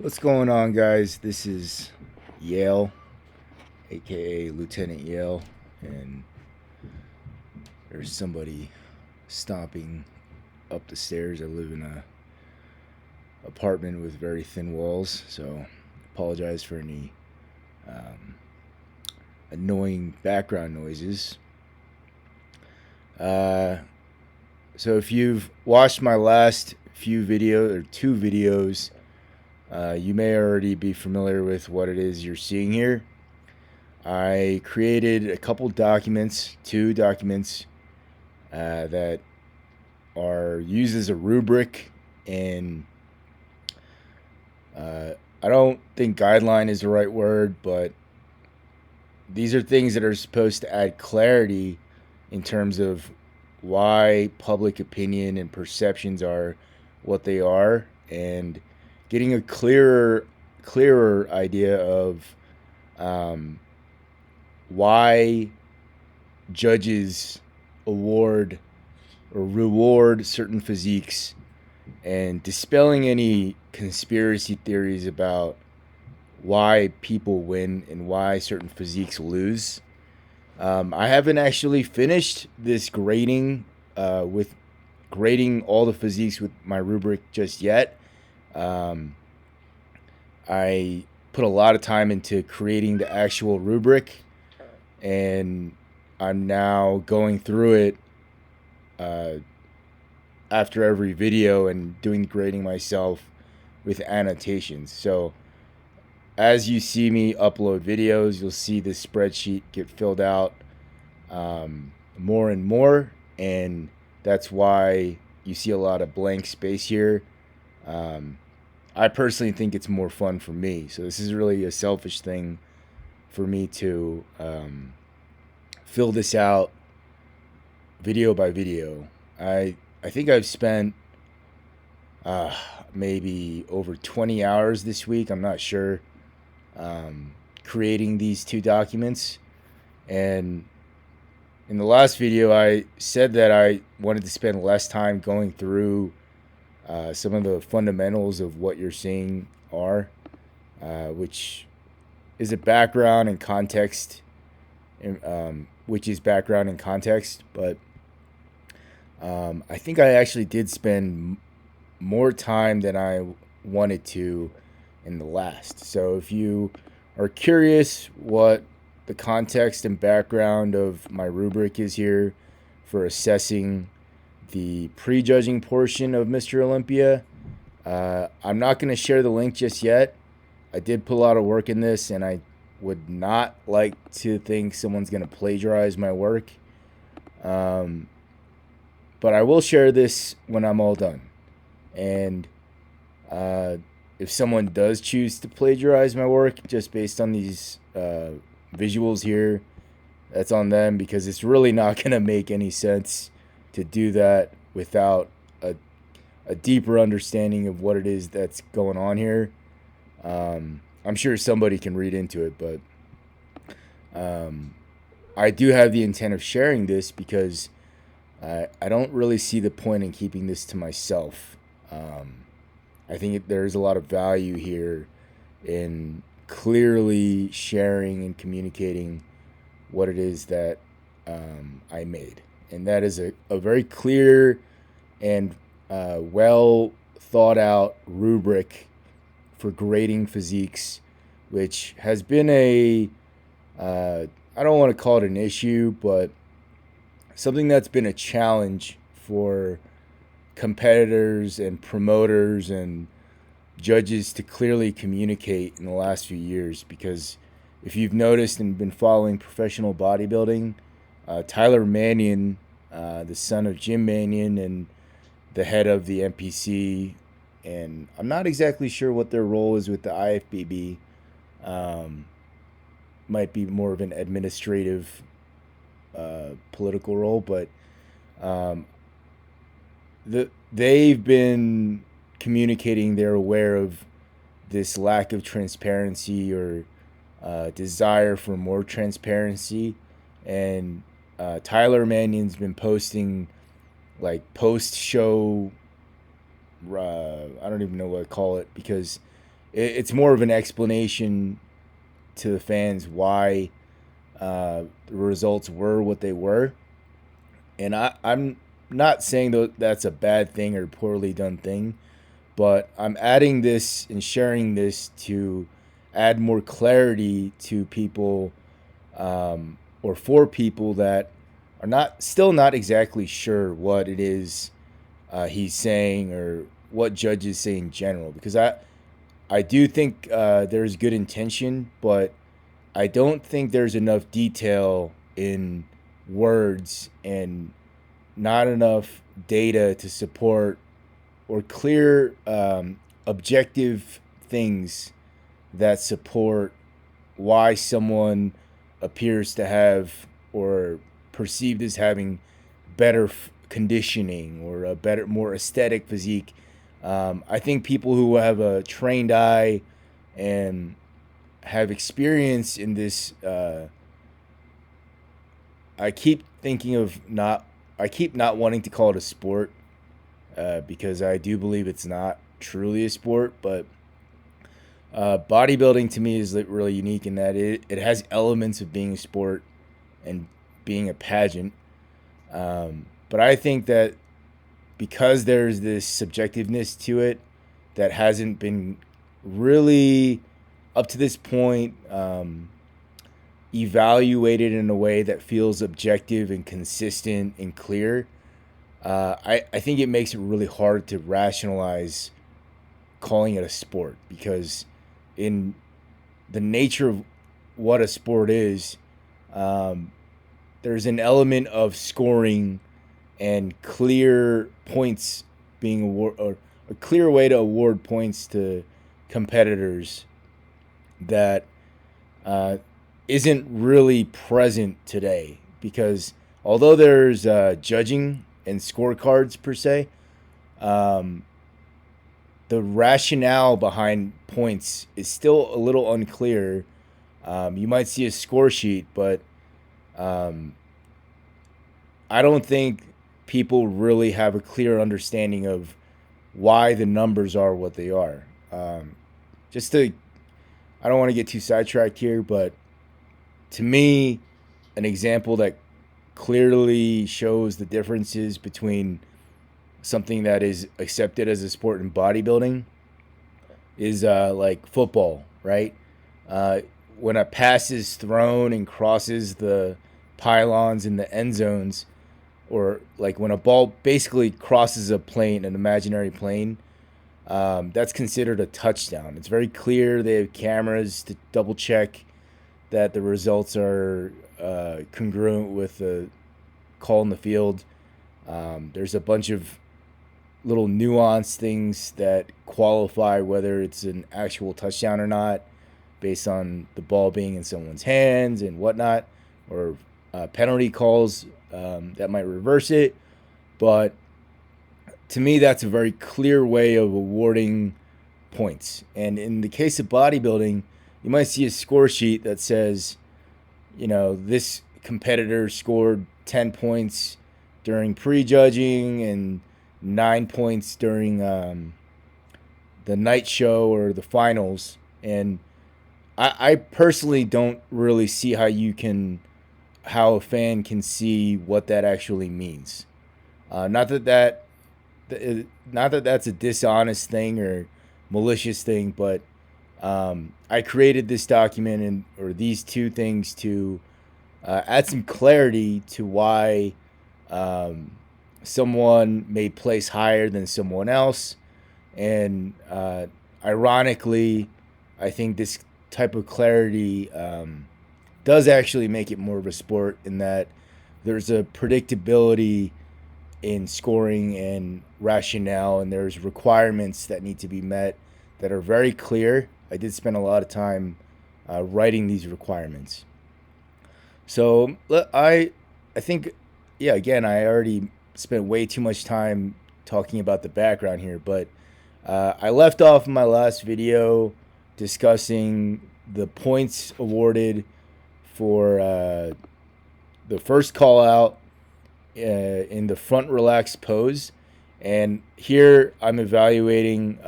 What's going on, guys? This is Yale, aka Lieutenant Yale, and there's somebody stomping up the stairs. I live in a apartment with very thin walls, so apologize for any um, annoying background noises. Uh, so if you've watched my last few videos or two videos, you may already be familiar with what it is you're seeing here. I created a couple documents, two documents that are used as a rubric, and I don't think guideline is the right word, but these are things that are supposed to add clarity in terms of why public opinion and perceptions are what they are, and getting a clearer idea of um, why judges award or reward certain physiques, and dispelling any conspiracy theories about why people win and why certain physiques lose. I haven't actually finished this grading with grading all the physiques with my rubric just yet. Um, I put a lot of time into creating the actual rubric, and I'm now going through it uh, after every video and doing grading myself with annotations. So as you see me upload videos, you'll see this spreadsheet get filled out more and more, and that's why you see a lot of blank space here. Um, I personally think it's more fun for me, so this is really a selfish thing for me to fill this out video by video. I think I've spent uh, maybe over 20 hours this week. I'm not sure, creating these two documents. And in the last video, I said that I wanted to spend less time going through some of the fundamentals of what you're seeing are, which is a background and context, which is background and context. But I think I actually did spend more time than I wanted to in the last. So if you are curious what the context and background of my rubric is here for assessing the prejudging portion of Mr. Olympia, I'm not going to share the link just yet. I did put a lot of work in this, and I would not like to think someone's going to plagiarize my work. But I will share this when I'm all done. And if someone does choose to plagiarize my work just based on these visuals here, that's on them, because it's really not going to make any sense to do that without a deeper understanding of what it is that's going on here. I'm sure somebody can read into it, but I do have the intent of sharing this because I don't really see the point in keeping this to myself. I think there's a lot of value here in clearly sharing and communicating what it is that I made. And that is a very clear and well thought out rubric for grading physiques, which has been I don't want to call it an issue, but something that's been a challenge for competitors and promoters and judges to clearly communicate in the last few years. Because if you've noticed and been following professional bodybuilding, Tyler Mannion, the son of Jim Mannion and the head of the NPC, and I'm not exactly sure what their role is with the IFBB, might be more of an administrative political role, but they've been communicating they're aware of this lack of transparency or desire for more transparency. And Tyler Mannion's been posting like post show, I don't even know what to call it, because it's more of an explanation to the fans why the results were what they were. And I'm not saying that that's a bad thing or poorly done thing, but I'm adding this and sharing this to add more clarity to people, or for people that are not exactly sure what it is he's saying or what judges say in general. Because I do think there's good intention, but I don't think there's enough detail in words and not enough data to support or clear objective things that support why someone appears to have or perceived as having better conditioning or a better, more aesthetic physique. I think people who have a trained eye and have experience in this, I keep not wanting to call it a sport, because I do believe it's not truly a sport, but bodybuilding to me is really unique in that it has elements of being a sport and being a pageant. But I think that because there's this subjectiveness to it that hasn't been really up to this point evaluated in a way that feels objective and consistent and clear, I think it makes it really hard to rationalize calling it a sport, because in the nature of what a sport is, there's an element of scoring and clear points being awarded, or a clear way to award points to competitors that isn't really present today. Because although there's judging and scorecards per se, the rationale behind points is still a little unclear. You might see a score sheet, but I don't think people really have a clear understanding of why the numbers are what they are. I don't want to get too sidetracked here, but to me, an example that clearly shows the differences between something that is accepted as a sport in bodybuilding is like football, right? When a pass is thrown and crosses the pylons in the end zones, or like when a ball basically crosses a plane, an imaginary plane, that's considered a touchdown. It's very clear. They have cameras to double check that the results are congruent with the call in the field. There's a bunch of little nuanced things that qualify whether it's an actual touchdown or not, based on the ball being in someone's hands and whatnot, or penalty calls that might reverse it. But to me, that's a very clear way of awarding points. And in the case of bodybuilding, you might see a score sheet that says, this competitor scored 10 points during prejudging and 9 points during the night show or the finals. And I personally don't really see how a fan can see what that actually means. Not that that's a dishonest thing or malicious thing, but I created this document or these two things to add some clarity to why someone may place higher than someone else. And ironically, I think this type of clarity does actually make it more of a sport, in that there's a predictability in scoring and rationale, and there's requirements that need to be met that are very clear. I did spend a lot of time writing these requirements. So I think, yeah, again, I already spent way too much time talking about the background here, but I left off in my last video discussing the points awarded for the first call out in the front relaxed pose. And here I'm evaluating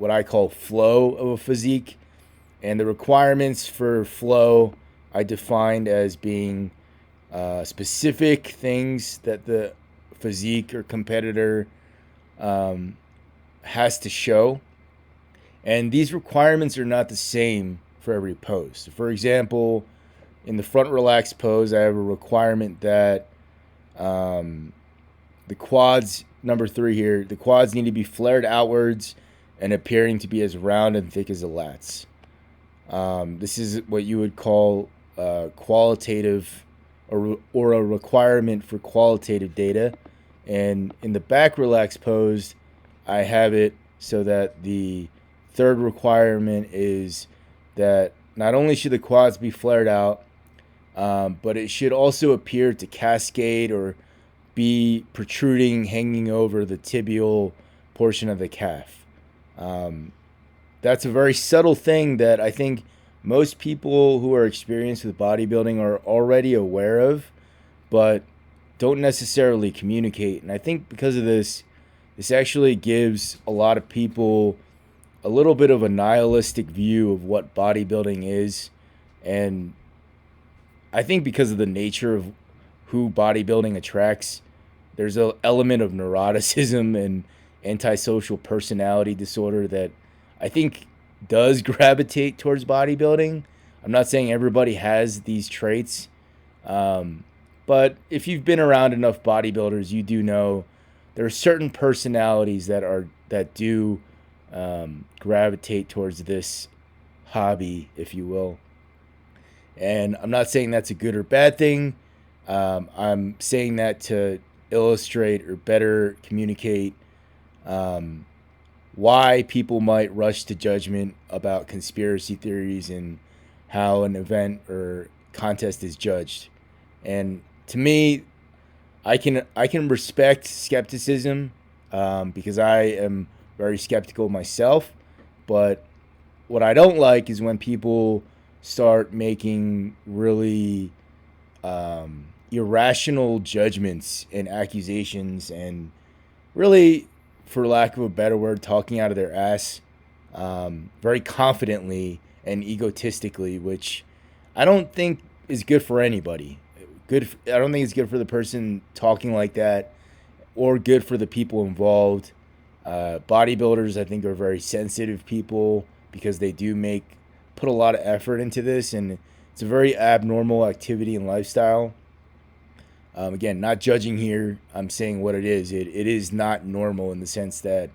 what I call flow of a physique. And the requirements for flow I defined as being specific things that the physique or competitor has to show. And these requirements are not the same for every pose. So for example, in the front relaxed pose, I have a requirement that the quads, number 3 here, the quads need to be flared outwards and appearing to be as round and thick as the lats. This is what you would call qualitative or a requirement for qualitative data. And in the back relaxed pose, I have it so that the third requirement is that not only should the quads be flared out, but it should also appear to cascade or be protruding, hanging over the tibial portion of the calf. That's a very subtle thing that I think most people who are experienced with bodybuilding are already aware of, but don't necessarily communicate. And I think because of this, this actually gives a lot of people a little bit of a nihilistic view of what bodybuilding is. And I think because of the nature of who bodybuilding attracts, there's an element of neuroticism and antisocial personality disorder that I think does gravitate towards bodybuilding. I'm not saying everybody has these traits, but if you've been around enough bodybuilders, you do know there are certain personalities that do gravitate towards this hobby, if you will. And I'm not saying that's a good or bad thing. I'm saying that to illustrate or better communicate why people might rush to judgment about conspiracy theories and how an event or contest is judged. And to me, I can respect skepticism because I am very skeptical myself. But what I don't like is when people start making really irrational judgments and accusations and really, for lack of a better word, talking out of their ass very confidently and egotistically, which I don't think is good for anybody. I don't think it's good for the person talking like that or good for the people involved. Bodybuilders, I think, are very sensitive people because they do put a lot of effort into this, and it's a very abnormal activity and lifestyle. Again, not judging here. I'm saying what it is. It is not normal in the sense that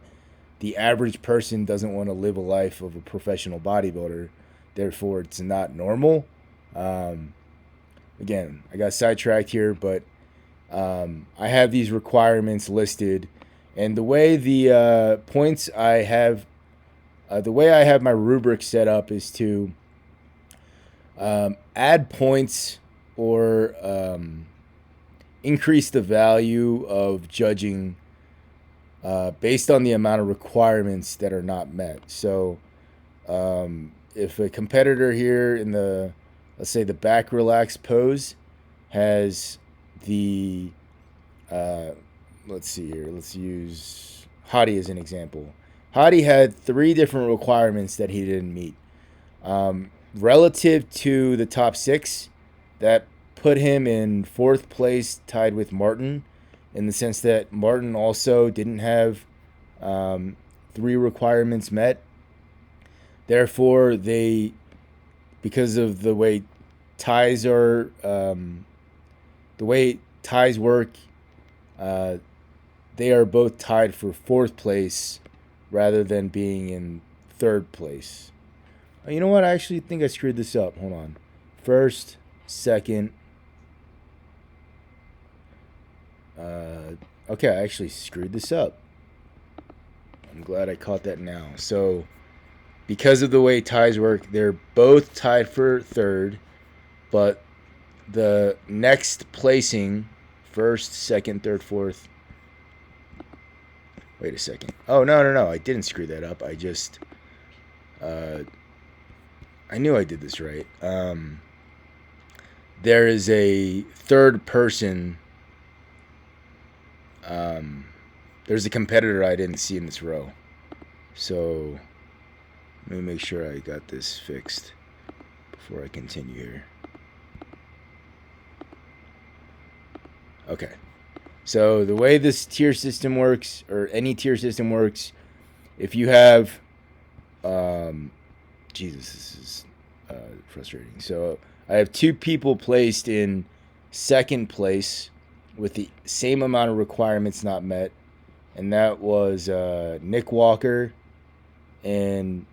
the average person doesn't want to live a life of a professional bodybuilder. Therefore, it's not normal. Again, I got sidetracked here, but I have these requirements listed. And the way the points I have, the way I have my rubric set up is to add points or increase the value of judging based on the amount of requirements that are not met. So if a competitor here in the, let's say the back relaxed pose has the, let's see here, let's use Hadi as an example. Hadi had 3 different requirements that he didn't meet. Relative to the top 6, that put him in 4th place, tied with Martin, in the sense that Martin also didn't have 3 requirements met. Therefore, because of the way ties are, the way ties work, they are both tied for 4th place rather than being in 3rd place. You know what? I actually think I screwed this up. Hold on. 1st, 2nd. Okay, I actually screwed this up. I'm glad I caught that now. So, because of the way ties work, they're both tied for 3rd, but the next placing, 1st, 2nd, 3rd, 4th. Wait a second. Oh, no. I didn't screw that up. I just, I knew I did this right. There is a 3rd person. There's a competitor I didn't see in this row. So Let me make sure I got this fixed before I continue here. Okay. So the way this tier system works, or any tier system works, if you have, Jesus, this is frustrating. So I have 2 people placed in second place with the same amount of requirements not met, and that was Nick Walker and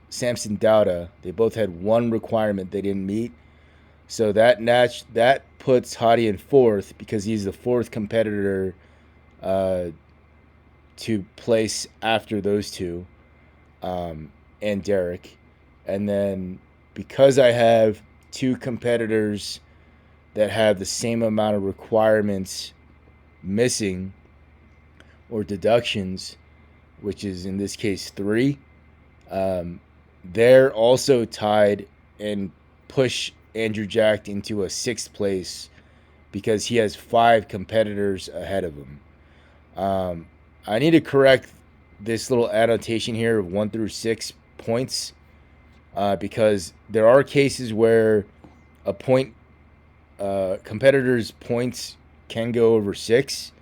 Samson Dowda. They both had 1 requirement they didn't meet. So that puts Hadi in 4th because he's the 4th competitor to place after those 2, and Derek. And then because I have 2 competitors that have the same amount of requirements missing or deductions, which is in this case 3, they're also tied and push Andrew Jack into a 6th place because he has 5 competitors ahead of him. I need to correct this little annotation here of 1 through 6 points because there are cases where a competitor's points can go over 6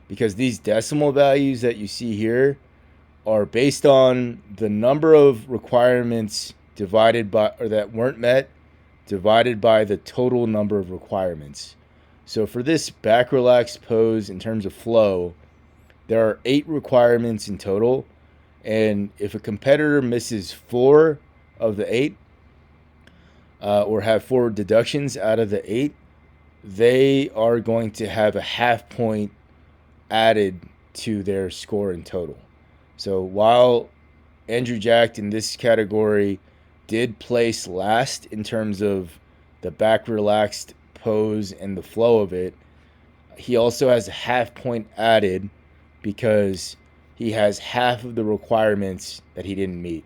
because these decimal values that you see here are based on the number of requirements divided by, or that weren't met, divided by the total number of requirements. So for this back relaxed pose in terms of flow, there are 8 requirements in total, and if a competitor misses 4 of the 8, or have 4 deductions out of the 8, they are going to have a half point added to their score in total. So while Andrew Jack in this category did place last in terms of the back relaxed pose and the flow of it, he also has a half point added because he has half of the requirements that he didn't meet.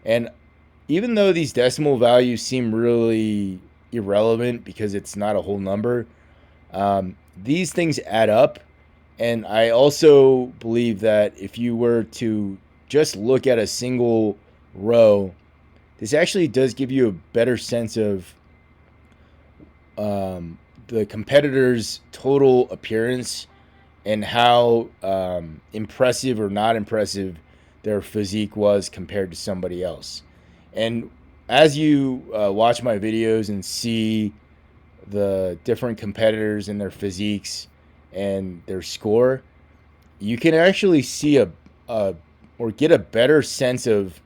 And even though these decimal values seem really irrelevant because it's not a whole number, these things add up. And I also believe that if you were to just look at a single row, this actually does give you a better sense of the competitor's total appearance and how impressive or not impressive their physique was compared to somebody else. And as you watch my videos and see the different competitors and their physiques and their score, you can actually see or get a better sense of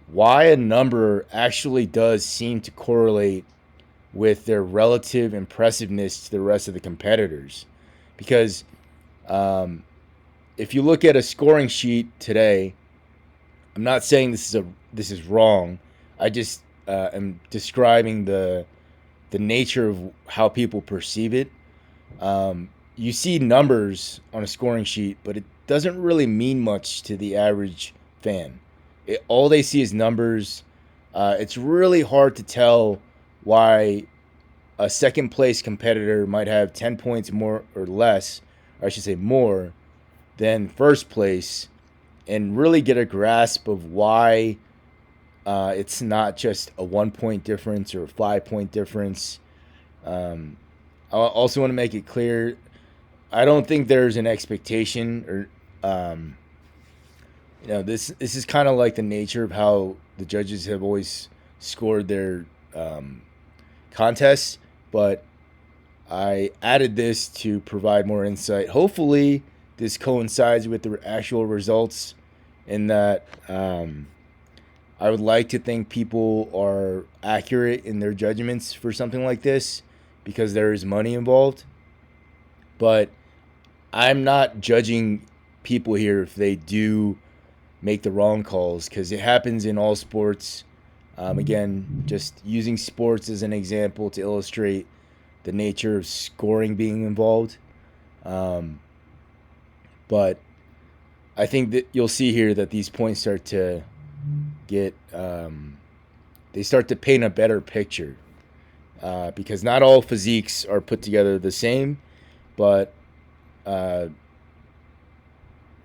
why a number actually does seem to correlate with their relative impressiveness to the rest of the competitors. Because if you look at a scoring sheet today, I'm not saying this is wrong. I just am describing the nature of how people perceive it. You see numbers on a scoring sheet, but it doesn't really mean much to the average fan. All they see is numbers. It's really hard to tell why a second place competitor might have 10 points more or less, or I should say more, than first place, and really get a grasp of why it's not just a 1 point difference or a 5 point difference. I also want to make it clear, I don't think there's an expectation or this is kind of like the nature of how the judges have always scored their contests, but I added this to provide more insight. Hopefully this coincides with the actual results, in that I would like to think people are accurate in their judgments for something like this because there is money involved. But I'm not judging people here if they do make the wrong calls, because it happens in all sports. Again, just using sports as an example to illustrate the nature of scoring being involved. But I think that you'll see here that these points start to get, they start to paint a better picture, because not all physiques are put together the same, but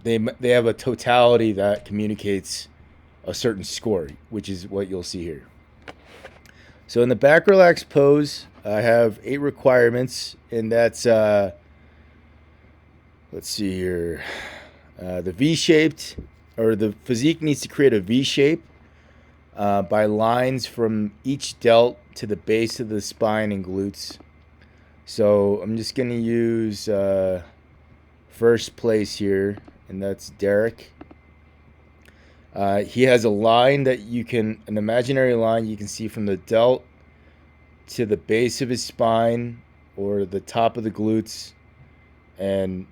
they have a totality that communicates a certain score, which is what you'll see here. So in the back relax pose, I have 8 requirements, and that's, let's see here, the V-shaped, or the physique needs to create a V shape by lines from each delt to the base of the spine and glutes. So I'm just going to use first place here, and that's Derek. He has a line that you can, an imaginary line you can see from the delt to the base of his spine or the top of the glutes, and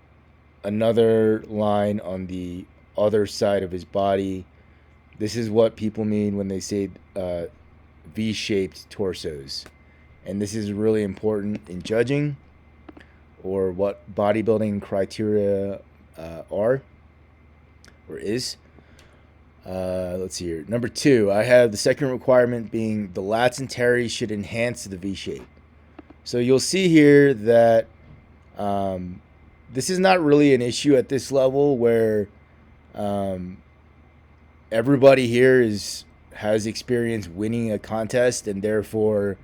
another line on the other side of his body. This is what people mean when they say V-shaped torsos. And this is really important in judging, or what bodybuilding criteria are or is. Let's see here. Number 2, I have the second requirement being the lats and teres should enhance the V shape. So you'll see here that this is not really an issue at this level, where everybody here has experience winning a contest, and therefore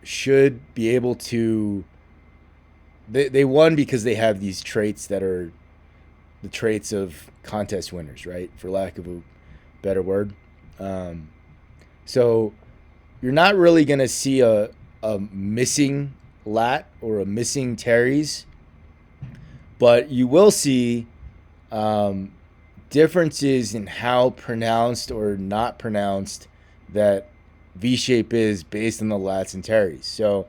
should be able to. They won because they have these traits that are the traits of contest winners, right? For lack of a better word. So you're not really going to see a missing lat or a missing teres, but you will see differences in how pronounced or not pronounced that V shape is based on the lats and teres. So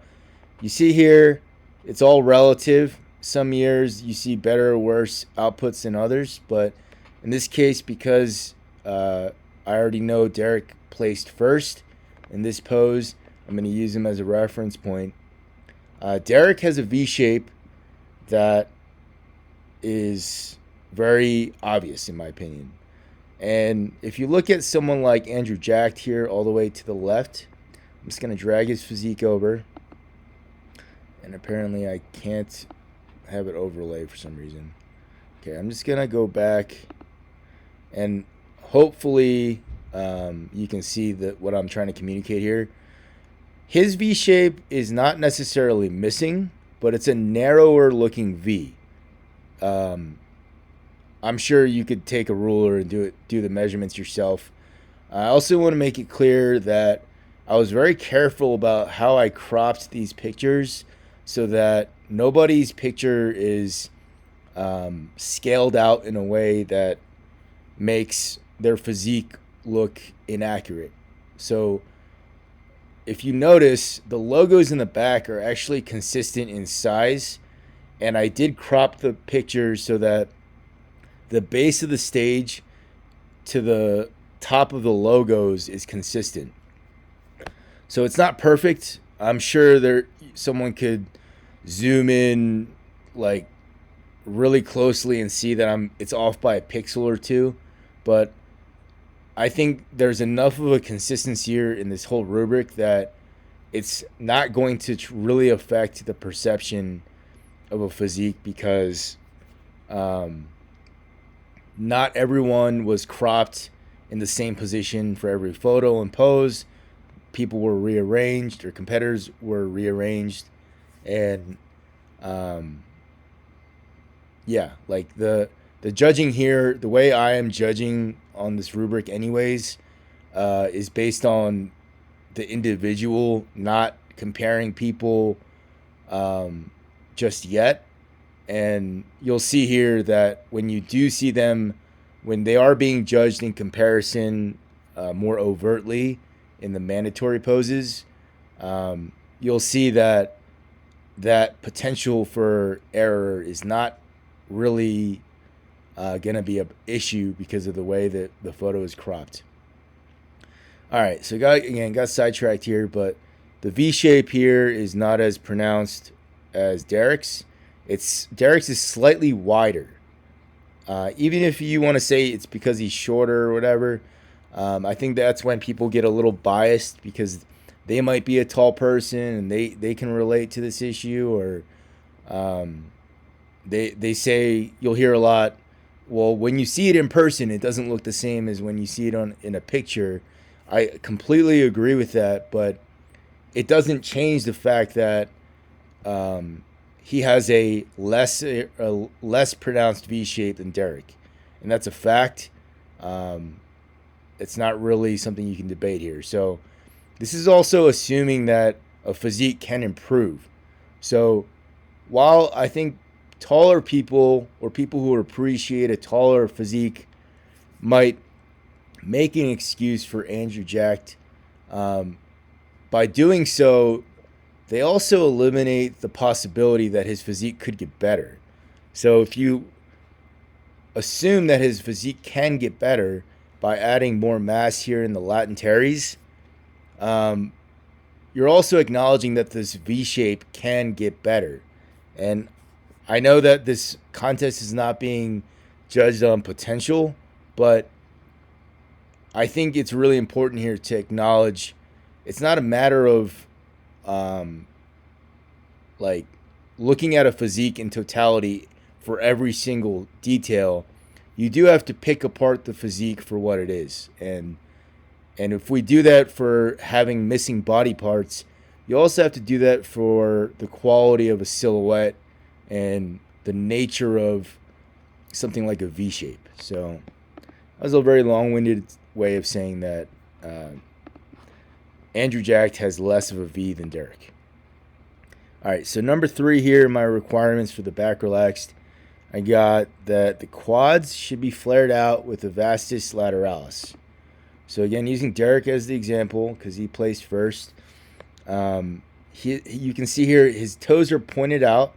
you see here, it's all relative. Some years you see better or worse outputs than others, but in this case, because I already know Derek placed first in this pose, I'm going to use him as a reference point. Derek has a V shape that is very obvious, in my opinion. And if you look at someone like Andrew Jacked here all the way to the left, I'm just going to drag his physique over. And apparently I can't have it overlay for some reason. Okay, I'm just going to go back, and hopefully you can see that what I'm trying to communicate here. His V shape is not necessarily missing, but it's a narrower looking V. I'm sure you could take a ruler and do the measurements yourself. I also want to make it clear that I was very careful about how I cropped these pictures so that nobody's picture is scaled out in a way that makes their physique look inaccurate. So if you notice, the logos in the back are actually consistent in size, and I did crop the pictures so that the base of the stage to the top of the logos is consistent. So it's not perfect. I'm sure someone could zoom in like really closely and see that it's off by a pixel or two, but I think there's enough of a consistency here in this whole rubric that it's not going to really affect the perception of a physique, because not everyone was cropped in the same position for every photo and pose. People were rearranged, or competitors were rearranged, and yeah, like the judging here, the way I am judging on this rubric anyways, is based on the individual, not comparing people just yet. And you'll see here that when you do see them, when they are being judged in comparison more overtly in the mandatory poses, you'll see that potential for error is not really going to be an issue because of the way that the photo is cropped. All right, so got sidetracked here, but the V shape here is not as pronounced as Derek's. Derek's is slightly wider. Even if you want to say it's because he's shorter or whatever, I think that's when people get a little biased because they might be a tall person and they can relate to this issue, or they say, you'll hear a lot, well, when you see it in person, it doesn't look the same as when you see it in a picture. I completely agree with that, but it doesn't change the fact that he has a less pronounced V shape than Derek, and that's a fact. Um, it's not really something you can debate here. So this is also assuming that a physique can improve. So while I think taller people or people who appreciate a taller physique might make an excuse for Andrew Jacked, um, by doing so, they also eliminate the possibility that his physique could get better. So if you assume that his physique can get better by adding more mass here in the lat and teres, um, you're also acknowledging that this V shape can get better. And I know that this contest is not being judged on potential, but I think it's really important here to acknowledge it's not a matter of um, like looking at a physique in totality for every single detail. You do have to pick apart the physique for what it is, and if we do that for having missing body parts, you also have to do that for the quality of a silhouette and the nature of something like a V shape. So that was a very long-winded way of saying that Andrew Jacked has less of a V than Derek. All right, so number 3 here, my requirements for the back relaxed. I got that the quads should be flared out with the vastus lateralis. So again, using Derek as the example because he placed first. You can see here his toes are pointed out,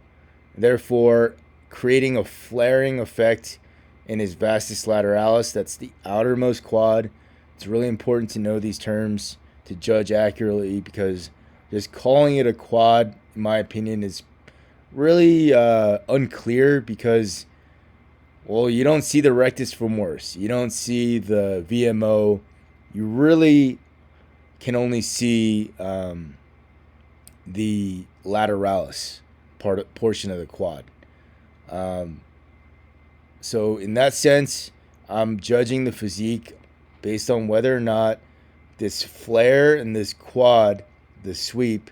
therefore creating a flaring effect in his vastus lateralis. That's the outermost quad. It's really important to know these terms to judge accurately because just calling it a quad, in my opinion, is really unclear because, well, you don't see the rectus femoris. You don't see the VMO. You really can only see the lateralis portion of the quad. So in that sense, I'm judging the physique based on whether or not this flare and this quad, the sweep,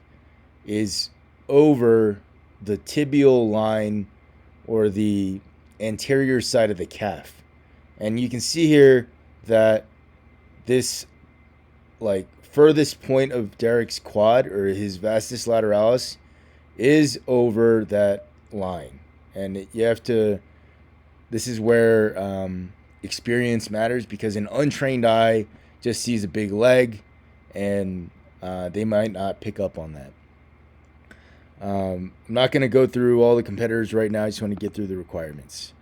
is over the tibial line or the anterior side of the calf. And you can see here that this like furthest point of Derek's quad or his vastus lateralis is over that line. And you have to, this is where experience matters because an untrained eye just sees a big leg and they might not pick up on that. I'm not going to go through all the competitors right now. I just want to get through the requirements.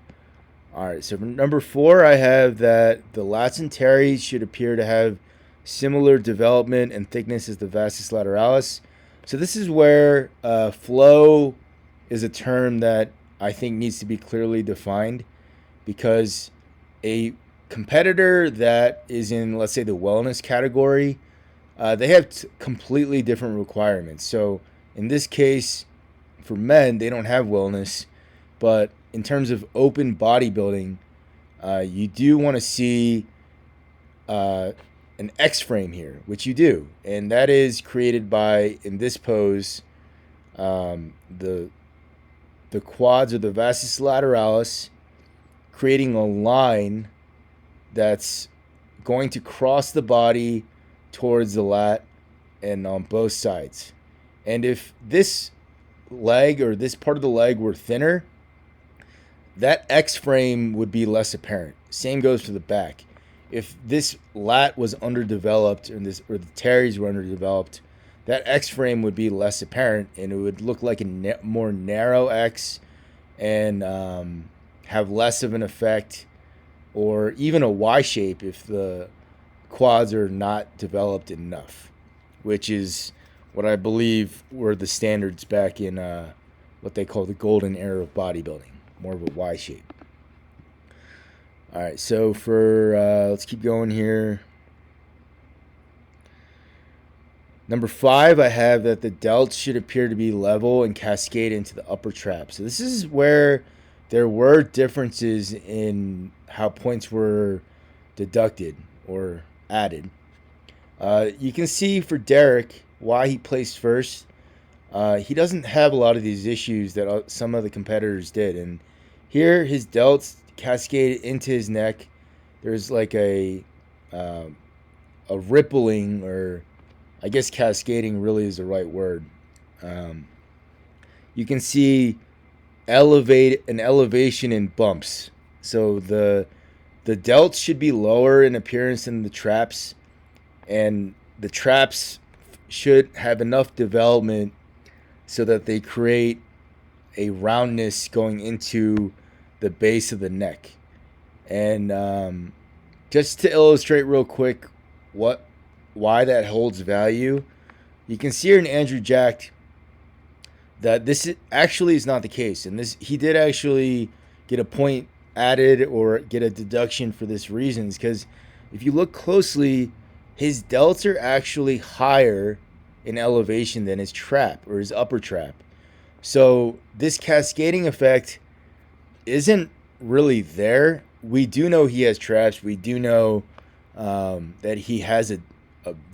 All right, so for number 4, I have that the lats and teres should appear to have similar development and thickness as the vastus lateralis. So this is where flow is a term that I think needs to be clearly defined because a competitor that is in, let's say, the wellness category, they have completely different requirements. So in this case, for men, they don't have wellness, but in terms of open bodybuilding, you do want to see an X frame here, which you do, and that is created by, in this pose, the quads or the vastus lateralis creating a line that's going to cross the body towards the lat and on both sides. And if this leg or this part of the leg were thinner, that X frame would be less apparent. Same goes for the back. If this lat was underdeveloped or the teres were underdeveloped, that X frame would be less apparent and it would look like a more narrow X and have less of an effect, or even a Y shape if the quads are not developed enough, which is what I believe were the standards back in what they call the golden era of bodybuilding, more of a Y shape. All right, so for let's keep going here. Number 5, I have that the delts should appear to be level and cascade into the upper trap. So this is where there were differences in how points were deducted or added. You can see for Derek why he placed first. He doesn't have a lot of these issues that some of the competitors did. And here his delts cascade into his neck. There's like uh, a rippling, or I guess cascading really is the right word. Um, you can see an elevation in bumps. So the delts should be lower in appearance than the traps, and the traps should have enough development so that they create a roundness going into the base of the neck. And just to illustrate real quick what why that holds value, you can see here in Andrew Jack that actually is not the case, and this he did actually get a point added or get a deduction for this reasons, because if you look closely, his delts are actually higher in elevation than his trap or his upper trap. So this cascading effect isn't really there. We do know he has traps. We do know that he has a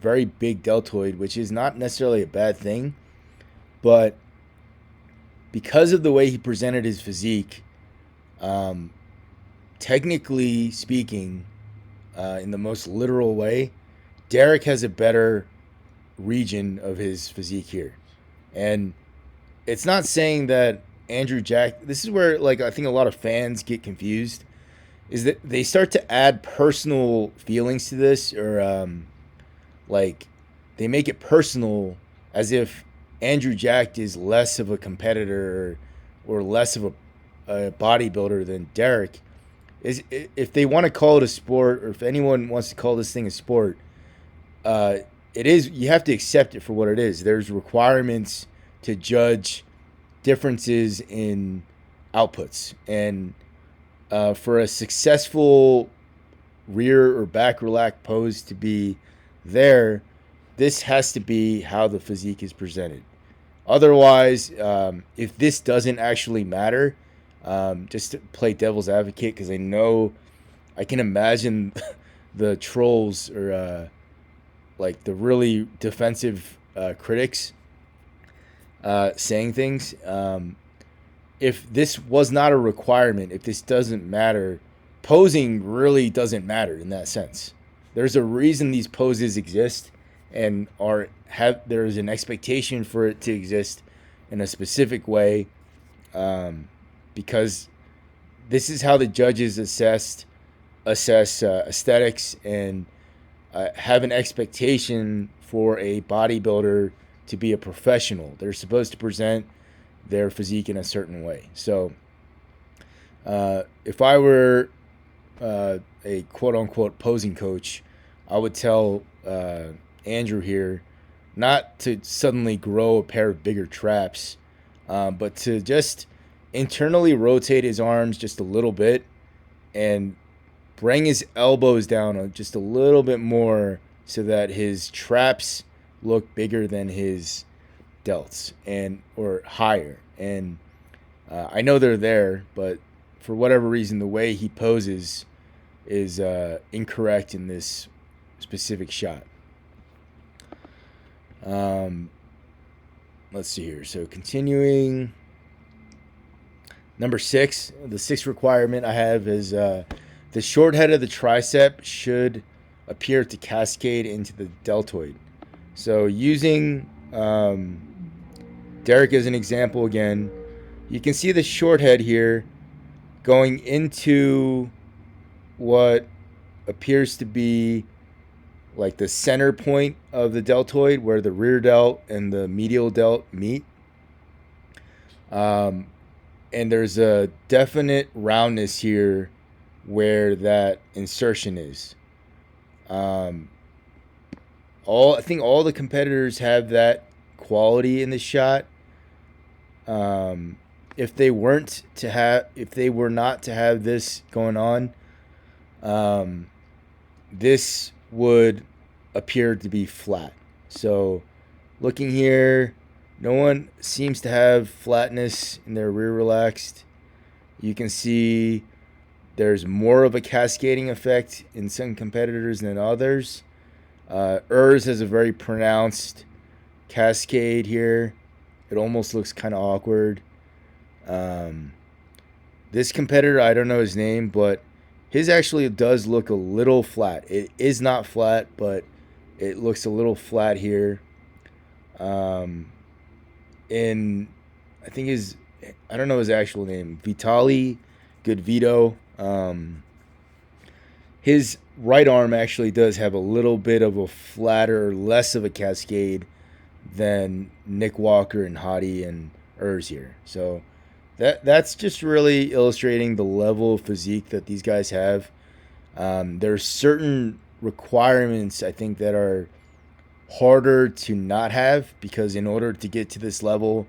very big deltoid, which is not necessarily a bad thing. But because of the way he presented his physique, technically speaking, in the most literal way, Derek has a better region of his physique here. And it's not saying that Andrew Jack, this is where like I think a lot of fans get confused, is that they start to add personal feelings to this, or like they make it personal as if Andrew Jack is less of a competitor or less of a bodybuilder than Derek. Is if they want to call it a sport, or if anyone wants to call this thing a sport, it is. You have to accept it for what it is. There's requirements to judge differences in outputs, and for a successful rear or back relax pose to be there, this has to be how the physique is presented. Otherwise, if this doesn't actually matter, just to play devil's advocate, because I can imagine the trolls, or like the really defensive critics saying things. If this was not a requirement, if this doesn't matter, posing really doesn't matter in that sense. There's a reason these poses exist, and there's an expectation for it to exist in a specific way, because this is how the judges assess aesthetics, and have an expectation for a bodybuilder to be a professional. They're supposed to present their physique in a certain way. So if I were a quote-unquote posing coach, I would tell Andrew here not to suddenly grow a pair of bigger traps, but to just internally rotate his arms just a little bit and bring his elbows down just a little bit more so that his traps look bigger than his delts, or higher. And I know they're there, but for whatever reason, the way he poses is incorrect in this specific shot. Let's see here. So continuing, number 6, the 6th requirement I have is the short head of the tricep should appear to cascade into the deltoid. So using Derek as an example again, you can see the short head here going into what appears to be like the center point of the deltoid, where the rear delt and the medial delt meet. And there's a definite roundness here where that insertion is. I think all the competitors have that quality in the shot. If they were not to have this going on, this would appear to be flat. So looking here, no one seems to have flatness in their rear relaxed. You can see there's more of a cascading effect in some competitors than others. Urs has a very pronounced cascade here. It almost looks kind of awkward. This competitor, I don't know his name, but his actually does look a little flat. It is not flat, but it looks a little flat here. In, I think I don't know his actual name, Vitali Goodvito. His right arm actually does have a little bit of a flatter, less of a cascade than Nick Walker and Hadi and Urs here. So that's just really illustrating the level of physique that these guys have. There's certain requirements, I think, that are harder to not have, because in order to get to this level,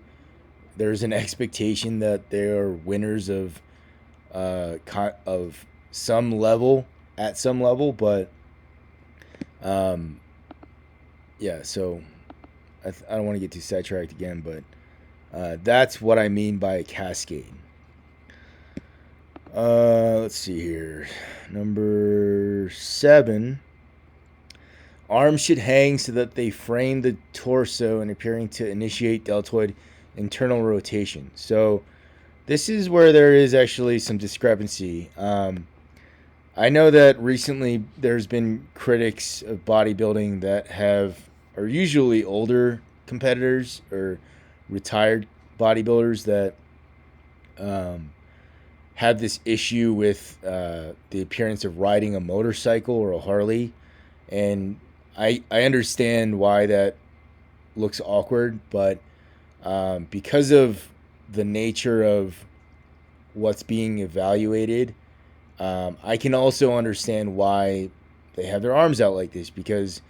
there's an expectation that they are winners of some level, at some level. But yeah, so I don't want to get too sidetracked again, but that's what I mean by a cascade. Let's see here. Number 7. Arms should hang so that they frame the torso and appearing to initiate deltoid internal rotation. So this is where there is actually some discrepancy. I know that recently there's been critics of bodybuilding that are usually older competitors or retired bodybuilders that have this issue with the appearance of riding a motorcycle or a Harley. And I understand why that looks awkward, but because of the nature of what's being evaluated, I can also understand why they have their arms out like this, because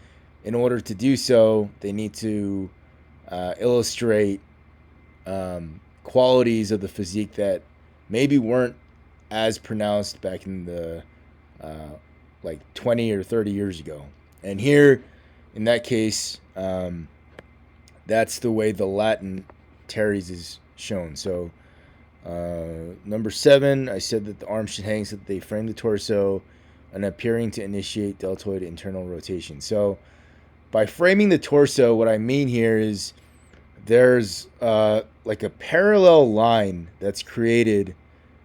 in order to do so, they need to illustrate qualities of the physique that maybe weren't as pronounced back in the like 20 or 30 years ago. And here, in that case, that's the way the Latin teres is shown. So number 7, I said that the arms should hang so that they frame the torso and appearing to initiate deltoid internal rotation. So by framing the torso, what I mean here is there's like a parallel line that's created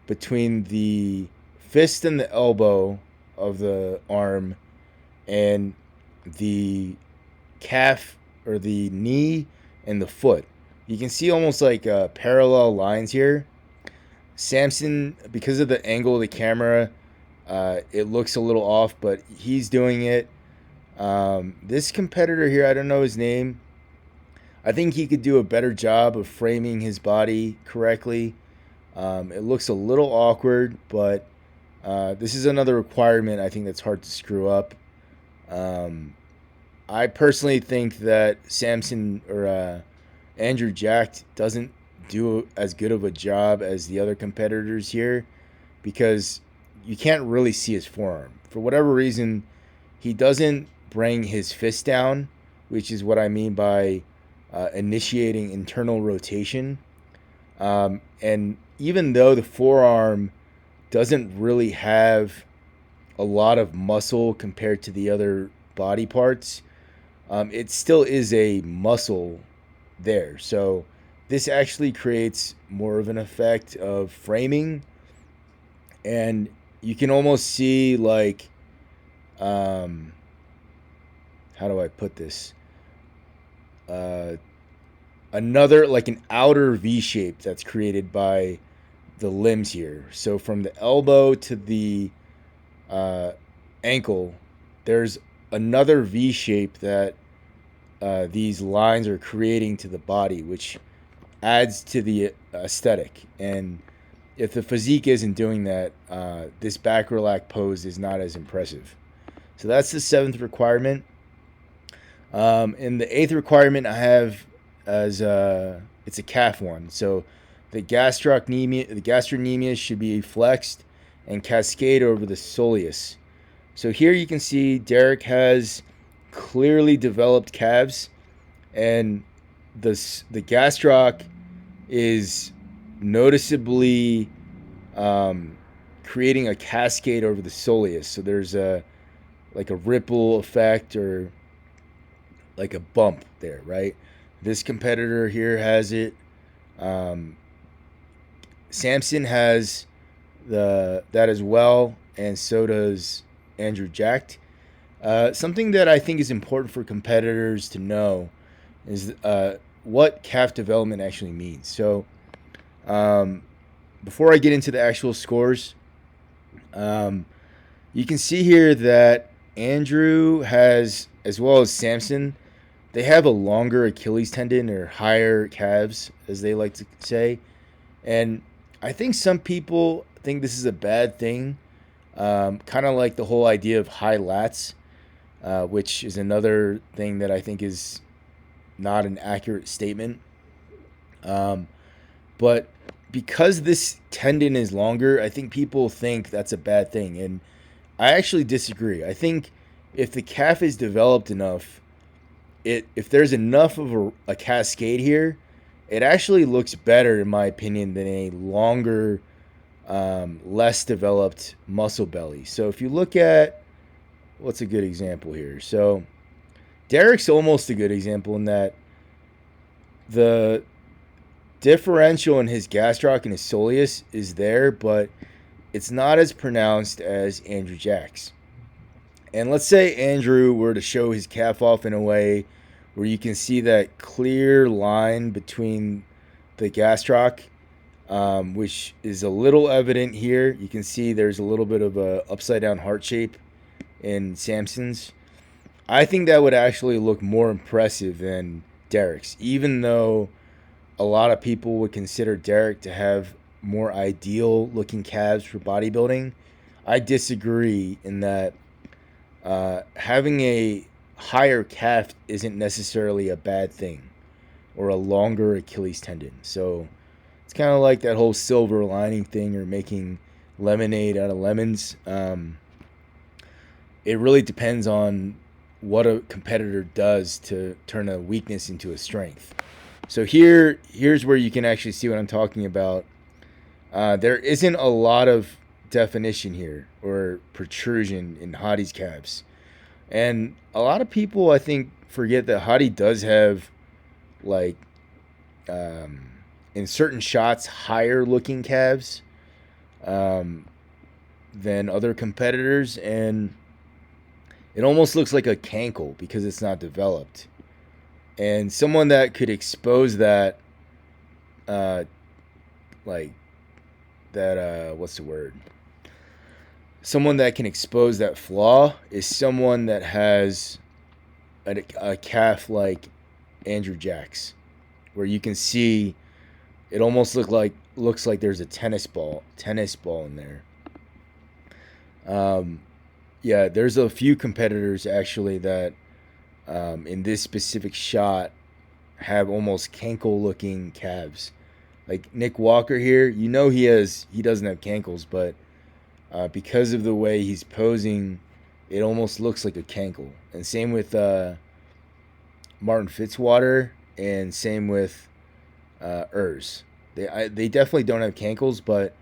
between the fist and the elbow of the arm and the calf or the knee and the foot. You can see almost like parallel lines here. Samson, because of the angle of the camera, it looks a little off, but he's doing it. This competitor here, I don't know his name. I think he could do a better job of framing his body correctly. It looks a little awkward, but this is another requirement I think that's hard to screw up. I personally think that Samson or Andrew Jack doesn't do as good of a job as the other competitors here, because you can't really see his forearm. For whatever reason, he doesn't bring his fist down, which is what I mean by initiating internal rotation. And even though the forearm doesn't really have a lot of muscle compared to the other body parts, it still is a muscle there. So this actually creates more of an effect of framing, and you can almost see, like, how do I put this? Another, like an outer V shape that's created by the limbs here. So from the elbow to the ankle, there's another V shape that these lines are creating to the body, which adds to the aesthetic. And if the physique isn't doing that, this back relax pose is not as impressive. So that's the 7th requirement. And the 8th requirement I have as it's a calf one. So the gastrocnemius should be flexed and cascade over the soleus. So here you can see Derek has clearly developed calves, and the gastroc is noticeably creating a cascade over the soleus. So there's a like a ripple effect or like a bump there, right? This competitor here has it. Um, Samson has that as well, and so does Andrew Jacked. Something that I think is important for competitors to know is what calf development actually means. So, um, before I get into the actual scores, um, you can see here that Andrew has, as well as Samson, they have a longer Achilles tendon or higher calves, as they like to say. And I think some people think this is a bad thing, kind of like the whole idea of high lats, which is another thing that I think is not an accurate statement. Um, but because this tendon is longer, I think people think that's a bad thing. And I actually disagree. I think if the calf is developed enough, if there's enough of a cascade here, it actually looks better, in my opinion, than a longer, less developed muscle belly. So if you look at what's a good example here, so Derek's almost a good example in that the differential in his gastroc and his soleus is there, but it's not as pronounced as Andrew Jack's. And let's say Andrew were to show his calf off in a way where you can see that clear line between the gastroc, which is a little evident here. You can see there's a little bit of a upside down heart shape in Samson's. I think that would actually look more impressive than Derek's, even though a lot of people would consider Derek to have more ideal looking calves for bodybuilding. I disagree in that having a higher calf isn't necessarily a bad thing, or a longer Achilles tendon. So it's kind of like that whole silver lining thing, or making lemonade out of lemons. It really depends on what a competitor does to turn a weakness into a strength. So here's where you can actually see what I'm talking about. There isn't a lot of definition here or protrusion in Hadi's calves. And a lot of people, I think, forget that Hadi does have, like, in certain shots, higher looking calves than other competitors. And it almost looks like a cankle because it's not developed. And someone that could expose that, what's the word? Someone that can expose that flaw is someone that has a calf like Andrew Jack's, where you can see it almost looks like there's a tennis ball in there. Yeah, there's a few competitors actually that in this specific shot have almost cankle looking calves. Like Nick Walker here, he doesn't have cankles, but because of the way he's posing, it almost looks like a cankle. And same with Martin Fitzwater, and same with Urs. They definitely don't have cankles, but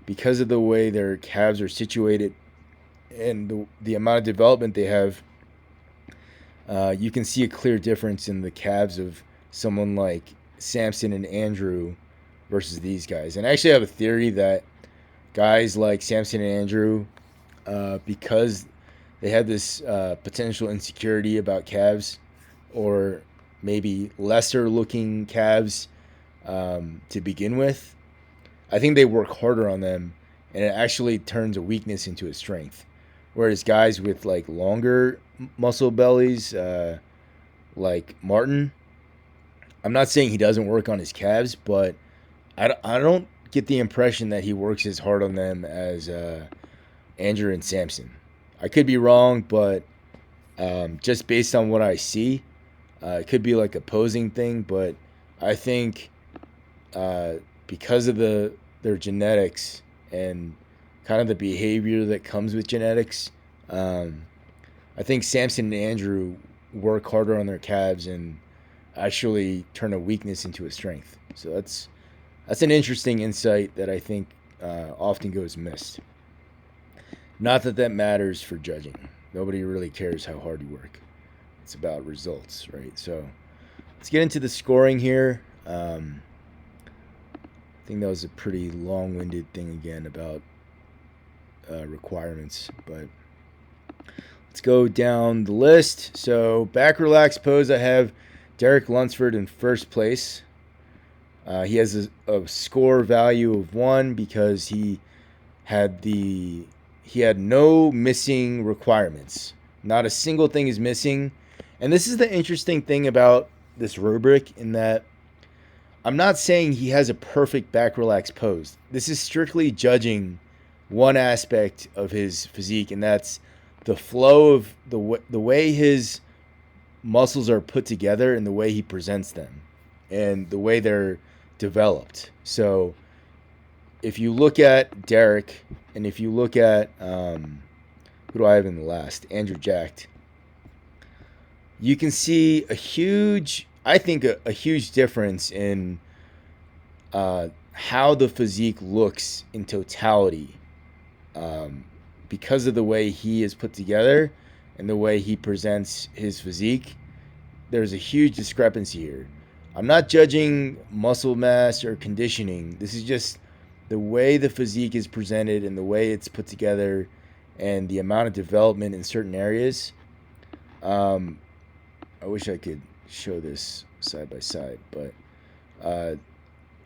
because of the way their calves are situated and the amount of development they have, you can see a clear difference in the calves of someone like Samson and Andrew versus these guys. And I actually have a theory that guys like Samson and Andrew, because they have this potential insecurity about calves, or maybe lesser looking calves to begin with, I think they work harder on them, and it actually turns a weakness into a strength. Whereas guys with like longer muscle bellies, like Martin, I'm not saying he doesn't work on his calves, but I don't get the impression that he works as hard on them as Andrew and Samson. I could be wrong, but just based on what I see, it could be like a posing thing. But I think because of their genetics and kind of the behavior that comes with genetics, I think Samson and Andrew work harder on their calves and actually turn a weakness into a strength. So that's an interesting insight that I think often goes missed. Not that that matters for judging. Nobody really cares how hard you work. It's about results, right? So let's get into the scoring here. I think that was a pretty long-winded thing again about requirements, but let's go down the list. So back relaxed pose, I have Derek Lunsford in first place. He has a score value of 1 because he had no missing requirements. Not a single thing is missing. And this is the interesting thing about this rubric, in that I'm not saying he has a perfect back relaxed pose. This is strictly judging one aspect of his physique, and that's the flow of the way his muscles are put together and the way he presents them and the way they're developed. So if you look at Derek, and if you look at who do I have in the last? Andrew Jacked. You can see a huge difference in how the physique looks in totality, because of the way he is put together and the way he presents his physique. There's a huge discrepancy here. I'm not judging muscle mass or conditioning. This is just the way the physique is presented and the way it's put together and the amount of development in certain areas. I wish I could show this side by side, but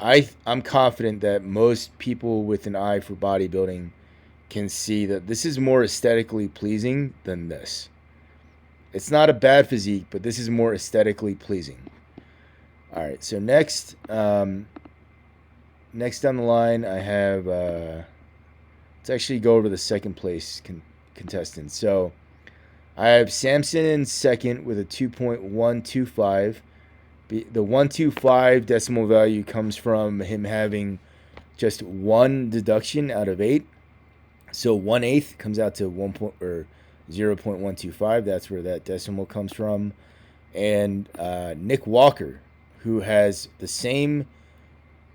I'm confident that most people with an eye for bodybuilding can see that this is more aesthetically pleasing than this. It's not a bad physique, but this is more aesthetically pleasing. All right, so next down the line, I have let's actually go over the second place contestants. So I have Samson in second with a 2.125. The 125 decimal value comes from him having just 1 deduction out of 8. So 1/8 comes out to 0.125. That's where that decimal comes from. And Nick Walker, who has the same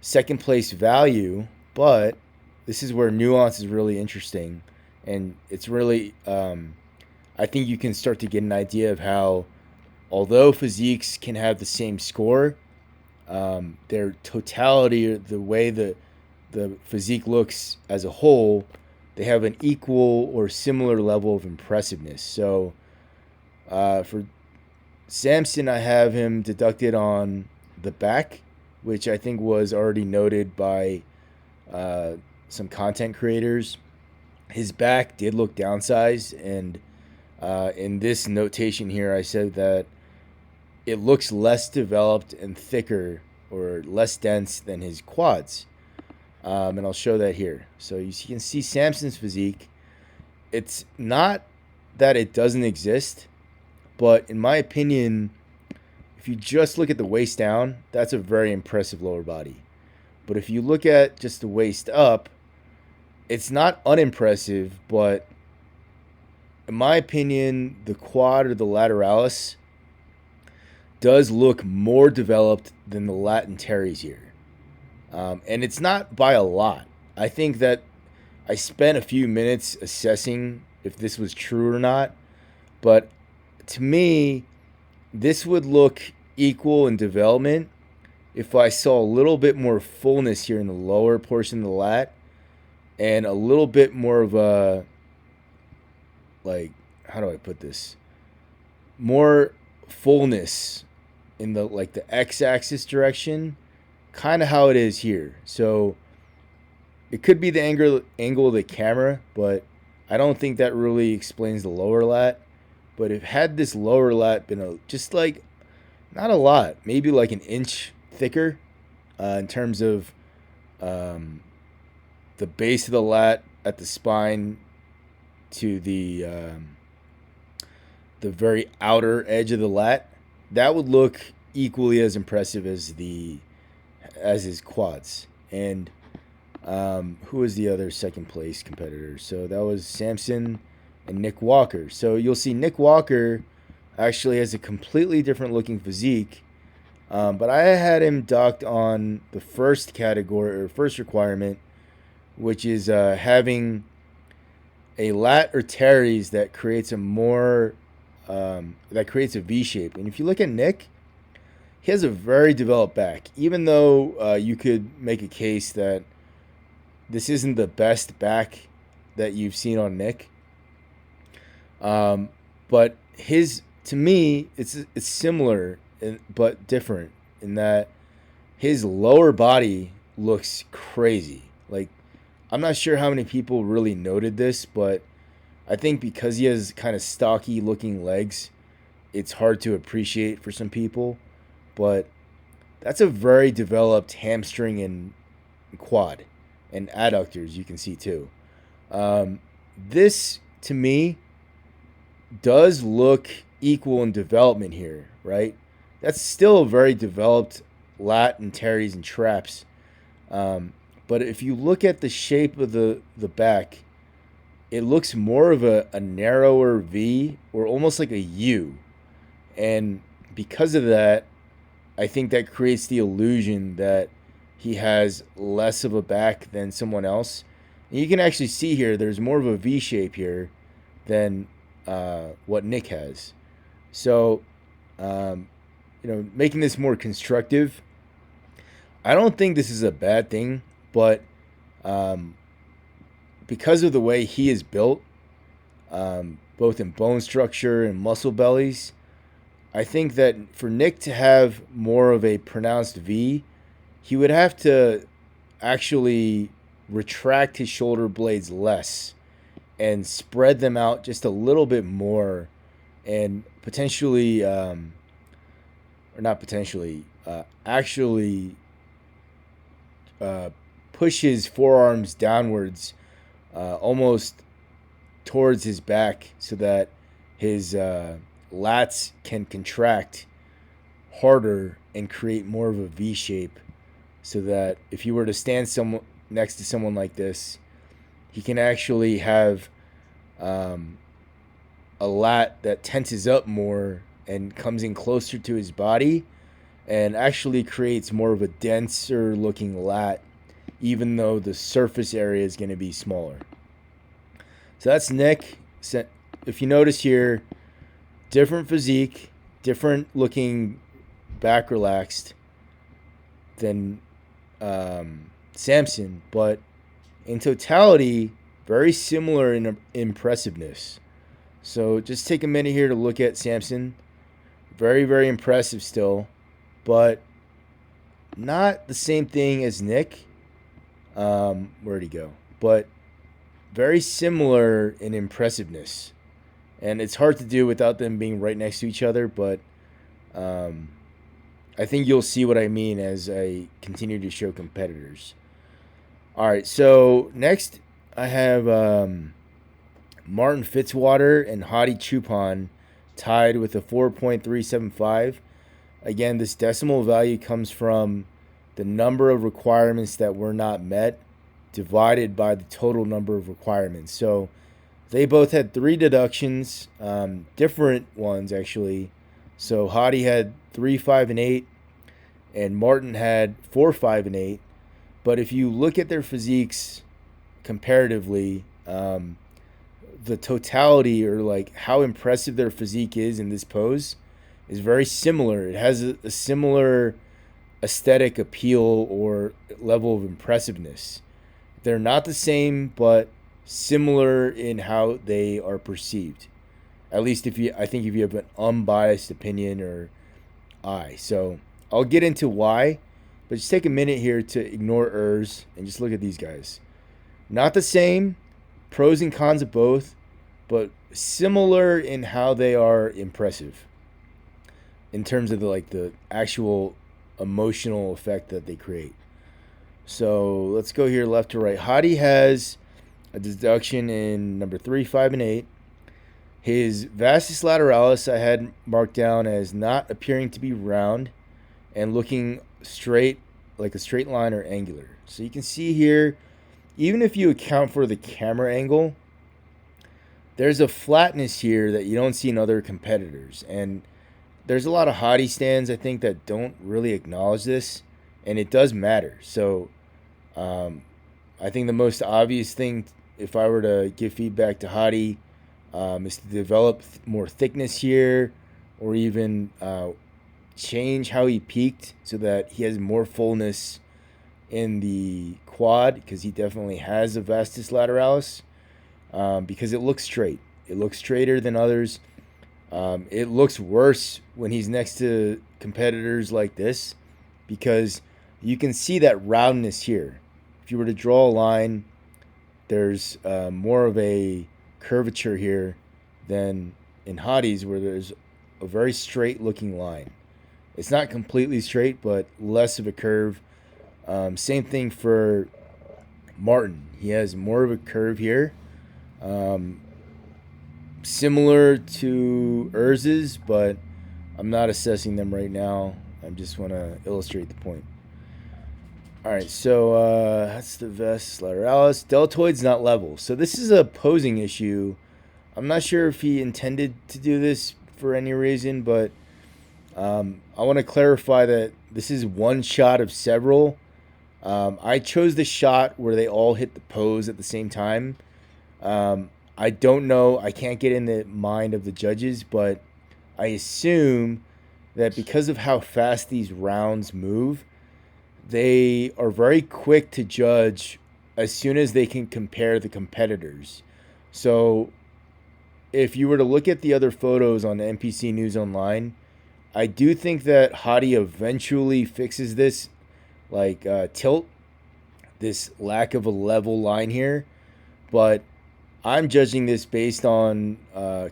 second place value, but this is where nuance is really interesting. And it's really, I think you can start to get an idea of how, although physiques can have the same score, their totality, the way the physique looks as a whole, they have an equal or similar level of impressiveness. So for Samson, I have him deducted on the back, which I think was already noted by some content creators. His back did look downsized, and in this notation here, I said that it looks less developed and thicker or less dense than his quads. And I'll show that here. So you can see Samson's physique. It's not that it doesn't exist, but in my opinion, if you just look at the waist down, that's a very impressive lower body. But if you look at just the waist up, it's not unimpressive, but in my opinion, the quad or the lateralis does look more developed than the lat and teres here. And it's not by a lot. I think that I spent a few minutes assessing if this was true or not. But to me, this would look equal in development if I saw a little bit more fullness here in the lower portion of the lat and a little bit more of a, like, how do I put this? More fullness in the, like, the x-axis direction, kind of how it is here. So it could be the angle of the camera, but I don't think that really explains the lower lat. But if had this lower lat been just like, not a lot, maybe like an inch thicker in terms of the base of the lat at the spine to the very outer edge of the lat, that would look equally as impressive as his quads. And who was the other second place competitor? So that was Samson and Nick Walker. So you'll see Nick Walker actually has a completely different looking physique, but I had him docked on the first category or first requirement, which is having a lat or teres that creates a more that creates a V shape. And if you look at Nick, he has a very developed back. Even though you could make a case that this isn't the best back that you've seen on Nick, but to me, it's similar but different in that his lower body looks crazy. Like, I'm not sure how many people really noted this, but I think because he has kind of stocky looking legs, it's hard to appreciate for some people. But that's a very developed hamstring and quad and adductors you can see too. This, to me, does look equal in development here, right? That's still a very developed lat and teres and traps. But if you look at the shape of the back, it looks more of a narrower V or almost like a U. And because of that, I think that creates the illusion that he has less of a back than someone else. And you can actually see here, there's more of a V shape here than what Nick has. So, making this more constructive, I don't think this is a bad thing, but because of the way he is built, both in bone structure and muscle bellies, I think that for Nick to have more of a pronounced V, he would have to actually retract his shoulder blades less and spread them out just a little bit more, and potentially, or not potentially, actually push his forearms downwards almost towards his back so that his lats can contract harder and create more of a V shape, so that if you were to stand next to someone like this, he can actually have a lat that tenses up more and comes in closer to his body and actually creates more of a denser looking lat, even though the surface area is going to be smaller. So that's Nick. If you notice here, different physique, different looking back relaxed than Samson, but in totality, very similar in impressiveness. So just take a minute here to look at Samson. Very, very impressive still, but not the same thing as Nick. Where'd he go? But very similar in impressiveness. And it's hard to do without them being right next to each other, but I think you'll see what I mean as I continue to show competitors. All right, so next I have Martin Fitzwater and Hadi Chupon tied with a 4.375. Again, this decimal value comes from the number of requirements that were not met divided by the total number of requirements. So they both had 3 deductions, different ones actually. So Hadi had 3, 5, and 8, and Martin had 4, 5, and 8. But if you look at their physiques comparatively, the totality, or like how impressive their physique is in this pose, is very similar. It has a similar aesthetic appeal or level of impressiveness. They're not the same, but similar in how they are perceived. At least if you have an unbiased opinion or eye. So I'll get into why, but just take a minute here to ignore errs and just look at these guys. Not the same, pros and cons of both, but similar in how they are impressive in terms of the actual emotional effect that they create. So let's go here left to right. Hadi has a deduction in number 3, 5, and 8. His vastus lateralis I had marked down as not appearing to be round and looking straight, like a straight line or angular. So you can see here, even if you account for the camera angle, there's a flatness here that you don't see in other competitors. And there's a lot of Hadi stands, I think, that don't really acknowledge this, and it does matter. So I think the most obvious thing, if I were to give feedback to Hadi, is to develop more thickness here, or even change how he peaked so that he has more fullness in the quad, because he definitely has a vastus lateralis, because it looks straight. It looks straighter than others. It looks worse when he's next to competitors like this, because you can see that roundness here. If you were to draw a line, there's more of a curvature here than in Hadi's, where there's a very straight looking line. It's not completely straight, but less of a curve. Same thing for Martin. He has more of a curve here. Similar to Erz's, but I'm not assessing them right now. I just want to illustrate the point. All right, so that's the vastus lateralis. Deltoid's not level. So this is a posing issue. I'm not sure if he intended to do this for any reason, but I want to clarify that this is one shot of several. I chose the shot where they all hit the pose at the same time. I don't know. I can't get in the mind of the judges, but I assume that because of how fast these rounds move, they are very quick to judge as soon as they can compare the competitors. So if you were to look at the other photos on the NPC News Online, I do think that Hadi eventually fixes this, like tilt, this lack of a level line here. But I'm judging this based on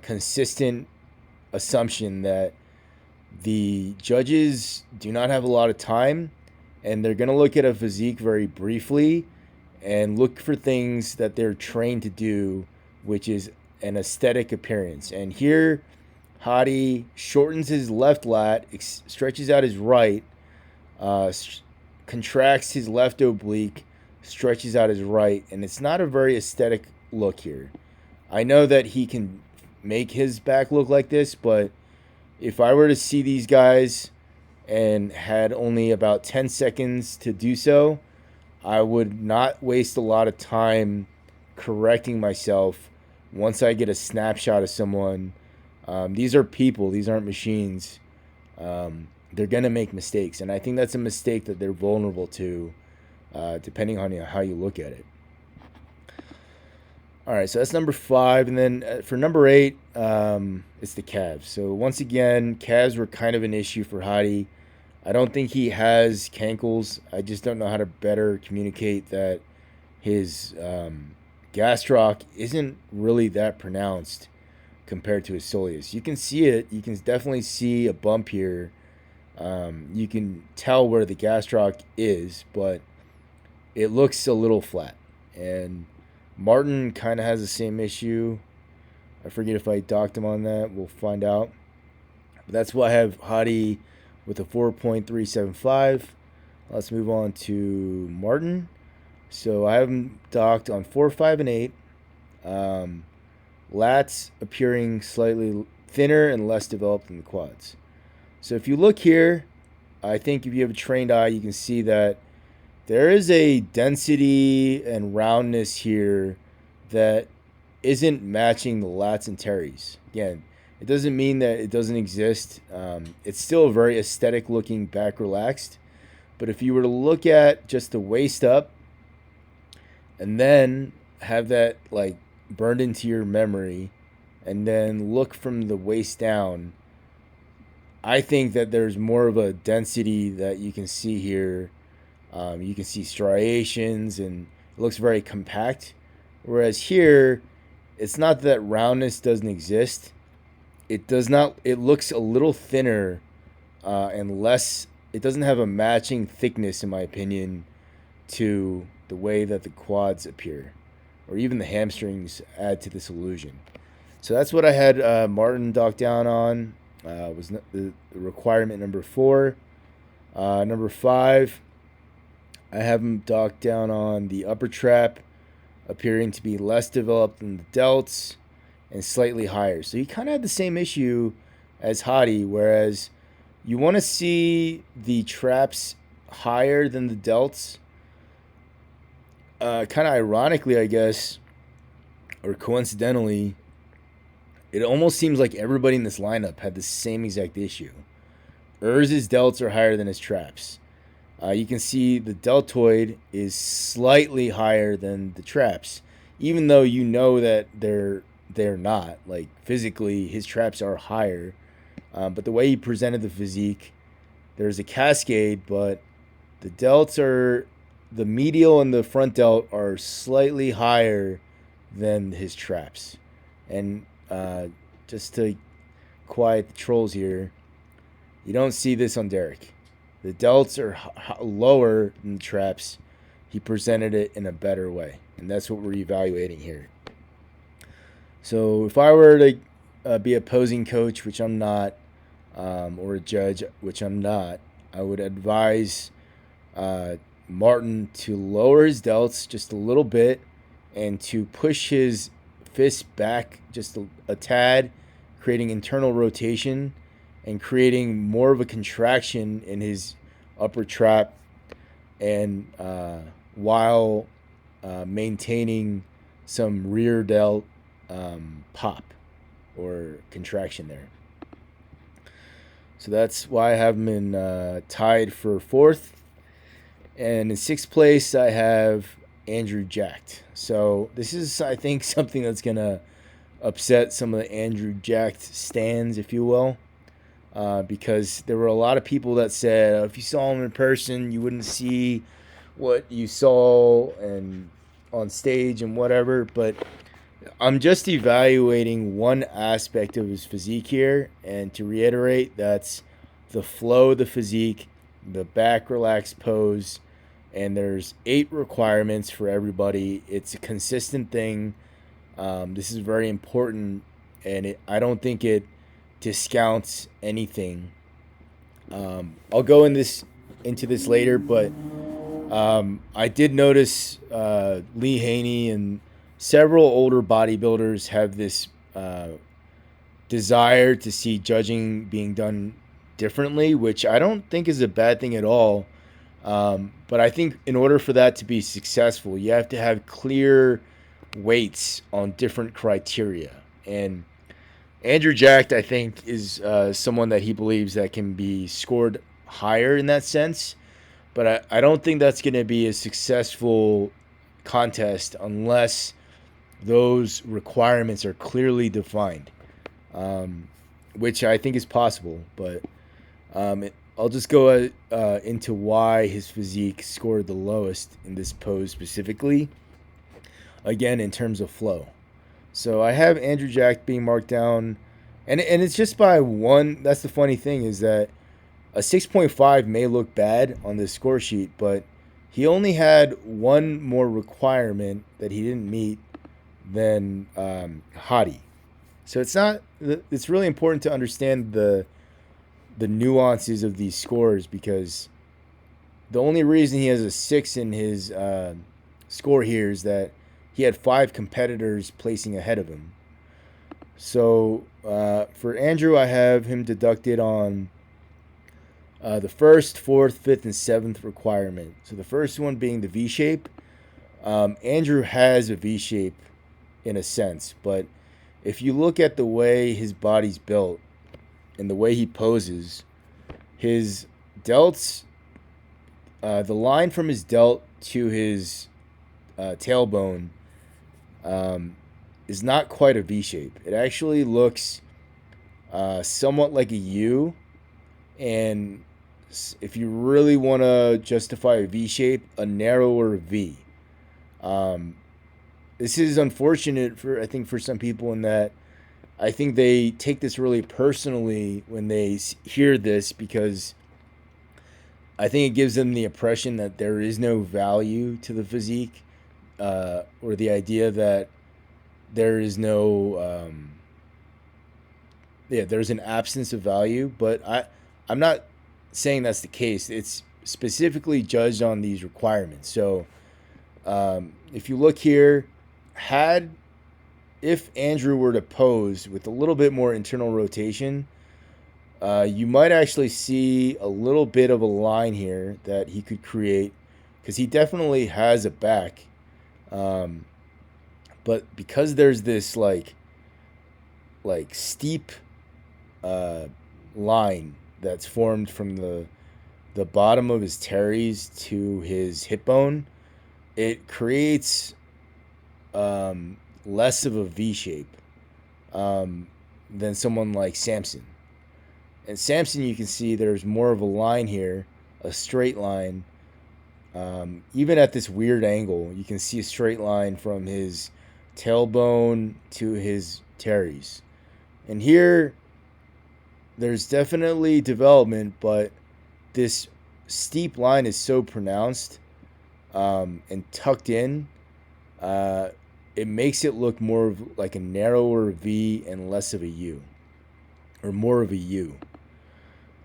consistent assumption that the judges do not have a lot of time, and they're going to look at a physique very briefly and look for things that they're trained to do, which is an aesthetic appearance. And here, Hadi shortens his left lat, stretches out his right, contracts his left oblique, stretches out his right, and it's not a very aesthetic look here. I know that he can make his back look like this, but if I were to see these guys and had only about 10 seconds to do so, I would not waste a lot of time correcting myself once I get a snapshot of someone. These are people, these aren't machines. They're going to make mistakes, and I think that's a mistake that they're vulnerable to, depending on how you look at it. All right, so that's number 5. And then for number 8, it's the calves. So once again, calves were kind of an issue for Hadi. I don't think he has cankles. I just don't know how to better communicate that his gastroc isn't really that pronounced compared to his soleus. You can see it. You can definitely see a bump here. You can tell where the gastroc is, but it looks a little flat. And Martin kind of has the same issue. I forget if I docked him on that. We'll find out. But that's why I have Hadi with a 4.375. Let's move on to Martin. So I have him docked on 4, 5, and 8. Lats appearing slightly thinner and less developed than the quads. So if you look here, I think if you have a trained eye, you can see that there is a density and roundness here that isn't matching the lats and teres. Again, it doesn't mean that it doesn't exist. It's still a very aesthetic looking back relaxed. But if you were to look at just the waist up and then have that like burned into your memory and then look from the waist down, I think that there's more of a density that you can see here. You can see striations and it looks very compact. Whereas here, it's not that roundness doesn't exist. It does not. It looks a little thinner and less. It doesn't have a matching thickness, in my opinion, to the way that the quads appear, or even the hamstrings add to this illusion. So that's what I had Martin docked down on. Was the requirement number 4. Number 5, I have him docked down on the upper trap, appearing to be less developed than the delts and slightly higher. So he kind of had the same issue as Hadi, whereas you want to see the traps higher than the delts kind of ironically, I guess, or coincidentally, it almost seems like everybody in this lineup had the same exact issue. Urz's delts are higher than his traps. You can see the deltoid is slightly higher than the traps, even though you know that they're not. Like physically, his traps are higher, but the way he presented the physique, there's a cascade, but the medial and the front delt are slightly higher than his traps. And just to quiet the trolls here, you don't see this on Derek. The delts are lower than the traps. He presented it in a better way, and that's what we're evaluating here. So if I were to be a posing coach, which I'm not, or a judge, which I'm not, I would advise Martin to lower his delts just a little bit and to push his fist back just a tad, creating internal rotation and creating more of a contraction in his upper trap, and while maintaining some rear delt pop or contraction there. So that's why I have him in tied for 4th. And in 6th place, I have Andrew Jacked. So this is, I think, something that's going to upset some of the Andrew Jacked stands, if you will. Because there were a lot of people that said, if you saw him in person, you wouldn't see what you saw and on stage and whatever. But I'm just evaluating one aspect of his physique here. And to reiterate, that's the flow of the physique, the back relaxed pose, and there's 8 requirements for everybody. It's a consistent thing. This is very important, and I don't think it discounts anything. I'll go into this later, but I did notice Lee Haney and several older bodybuilders have this desire to see judging being done differently, which I don't think is a bad thing at all. But I think in order for that to be successful, you have to have clear weights on different criteria. And Andrew Jacked, I think, is someone that he believes that can be scored higher in that sense. But I don't think that's going to be a successful contest unless those requirements are clearly defined, which I think is possible. But I'll just go into why his physique scored the lowest in this pose specifically. Again, in terms of flow. So I have Andrew Jacked being marked down, and it's just by one. That's the funny thing, is that a 6.5 may look bad on this score sheet, but he only had one more requirement that he didn't meet than Hadi. So it's really important to understand the nuances of these scores, because the only reason he has a 6 in his score here is that he had 5 competitors placing ahead of him. So for Andrew, I have him deducted on the 1st, 4th, 5th, and 7th requirement. So the first one being the V shape. Andrew has a V shape in a sense, but if you look at the way his body's built and the way he poses, his delts, the line from his delt to his tailbone is not quite a V shape. It actually looks somewhat like a U, and if you really want to justify a V shape, a narrower V. This is unfortunate for some people, in that I think they take this really personally when they hear this, because I think it gives them the impression that there is no value to the physique, or the idea that there is no, there's an absence of value. But I'm not saying that's the case. It's specifically judged on these requirements. So if you look here, if Andrew were to pose with a little bit more internal rotation, you might actually see a little bit of a line here that he could create, because he definitely has a back. But because there's this like steep line that's formed from the bottom of his teres to his hip bone, it creates less of a V shape than someone like Samson. And Samson, you can see there's more of a line here, a straight line. Even at this weird angle, you can see a straight line from his tailbone to his teres. And here, there's definitely development, but this steep line is so pronounced and tucked in, it makes it look more of like a narrower V and less of a U, or more of a U.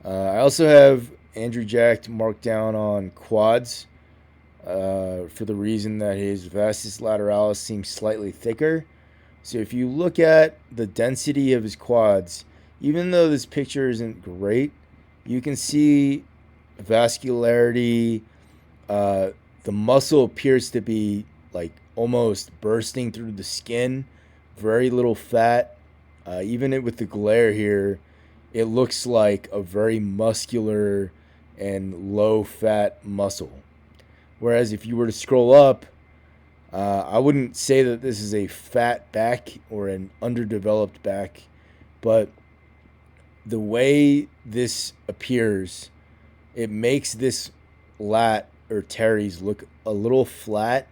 I also have Andrew Jack marked down on quads for the reason that his vastus lateralis seems slightly thicker. So if you look at the density of his quads, even though this picture isn't great, you can see vascularity. The muscle appears to be like almost bursting through the skin. Very little fat. Even with the glare here, it looks like a very muscular and low-fat muscle. Whereas if you were to scroll up, I wouldn't say that this is a fat back or an underdeveloped back, but the way this appears, it makes this lat or teres look a little flat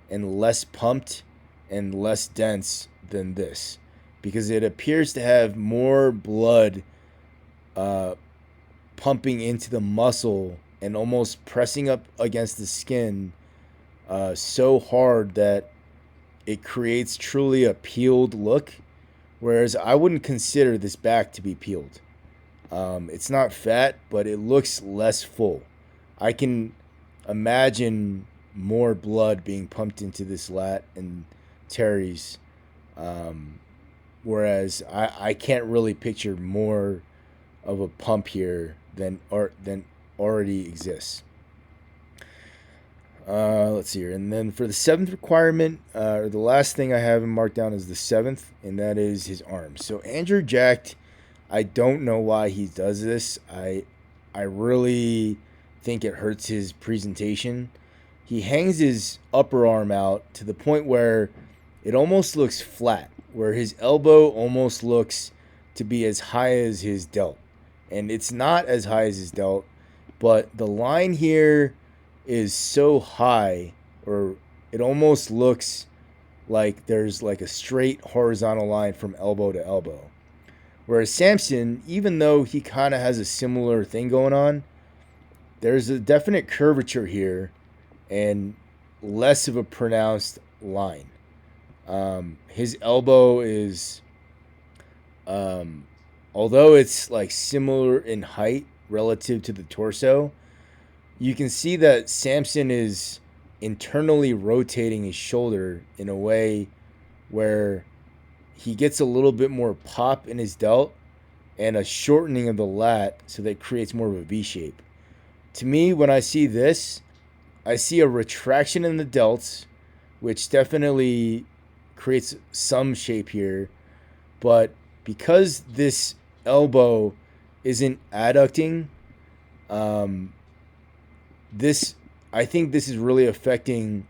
and less pumped and less dense than this, because it appears to have more blood pumping into the muscle and almost pressing up against the skin so hard that it creates truly a peeled look, whereas I wouldn't consider this back to be peeled. It's not fat, but it looks less full. I can imagine more blood being pumped into this lat and teres, whereas I can't really picture more of a pump here than already exists. Let's see here. And then for the seventh requirement, or the last thing I have marked down is the seventh, and that is his arms. So Andrew Jack, I don't know why he does this. I really think it hurts his presentation. He hangs his upper arm out to the point where it almost looks flat, where his elbow almost looks to be as high as his delt. And it's not as high as his delt, but the line here is so high, or it almost looks like there's like a straight horizontal line from elbow to elbow. Whereas Samson, even though he kind of has a similar thing going on, there's a definite curvature here and less of a pronounced line. His elbow is, although it's like similar in height relative to the torso, you can see that Samson is internally rotating his shoulder in a way where he gets a little bit more pop in his delt and a shortening of the lat, so that creates more of a V shape. To me, when I see this, I see a retraction in the delts, which definitely creates some shape here. But because this elbow isn't adducting, I think this is really affecting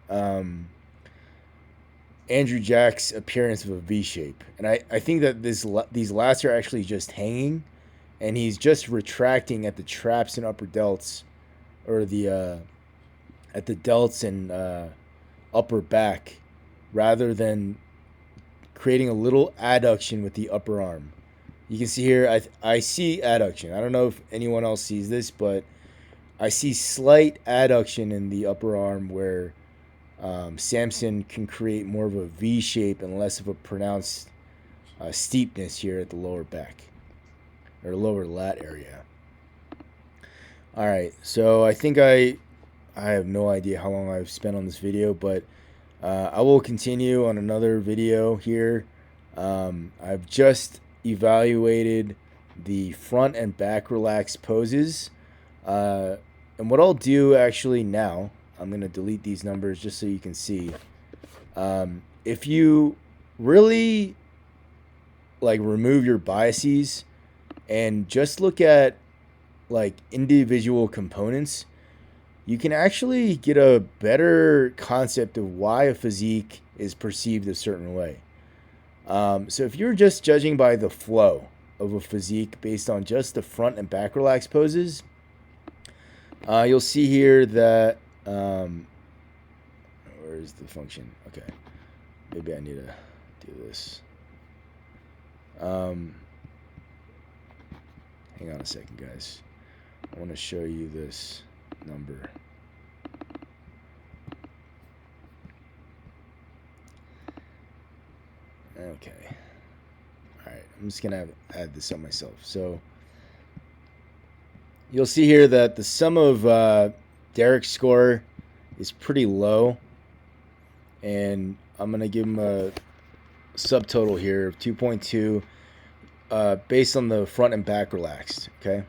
Andrew Jack's appearance of a V shape. And I think that these lats are actually just hanging, and he's just retracting at the traps and upper delts, or at the delts and upper back, rather than creating a little adduction with the upper arm. You can see here, I see adduction. I don't know if anyone else sees this, but I see slight adduction in the upper arm where Samson can create more of a V shape and less of a pronounced steepness here at the lower back, or lower lat area. All right, so I think I have no idea how long I've spent on this video, but I will continue on another video here. I've just evaluated the front and back relaxed poses. And what I'll do actually now, I'm going to delete these numbers just so you can see. If you really like remove your biases and just look at like individual components, you can actually get a better concept of why a physique is perceived a certain way. So if you're just judging by the flow of a physique based on just the front and back relaxed poses, you'll see here that where is the function? Okay, maybe I need to do this. Hang on a second, guys. I want to show you this number. Okay. All right. I'm just going to add this up myself. So you'll see here that the sum of Derek's score is pretty low. And I'm going to give him a subtotal here of 2.2 based on the front and back relaxed. Okay.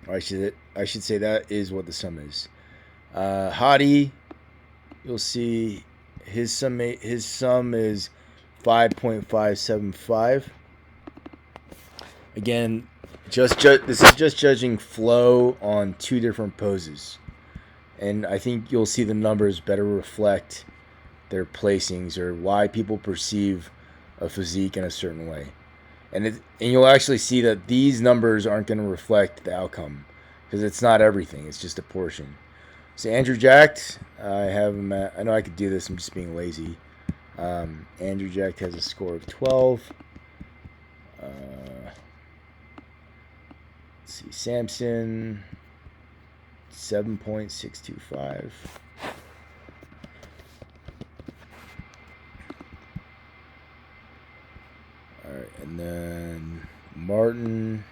Or I should say that is what the sum is. Hottie, you'll see his sum is 5.575. Again, this is just judging flow on two different poses, and I think you'll see the numbers better reflect their placings or why people perceive a physique in a certain way. And you'll actually see that these numbers aren't going to reflect the outcome because it's not everything. It's just a portion. So Andrew Jacked, I have him at, I know I could do this. I'm just being lazy. Andrew Jacked has a score of 12. Let's see. Samson, 7.625. Alright, and then Martin,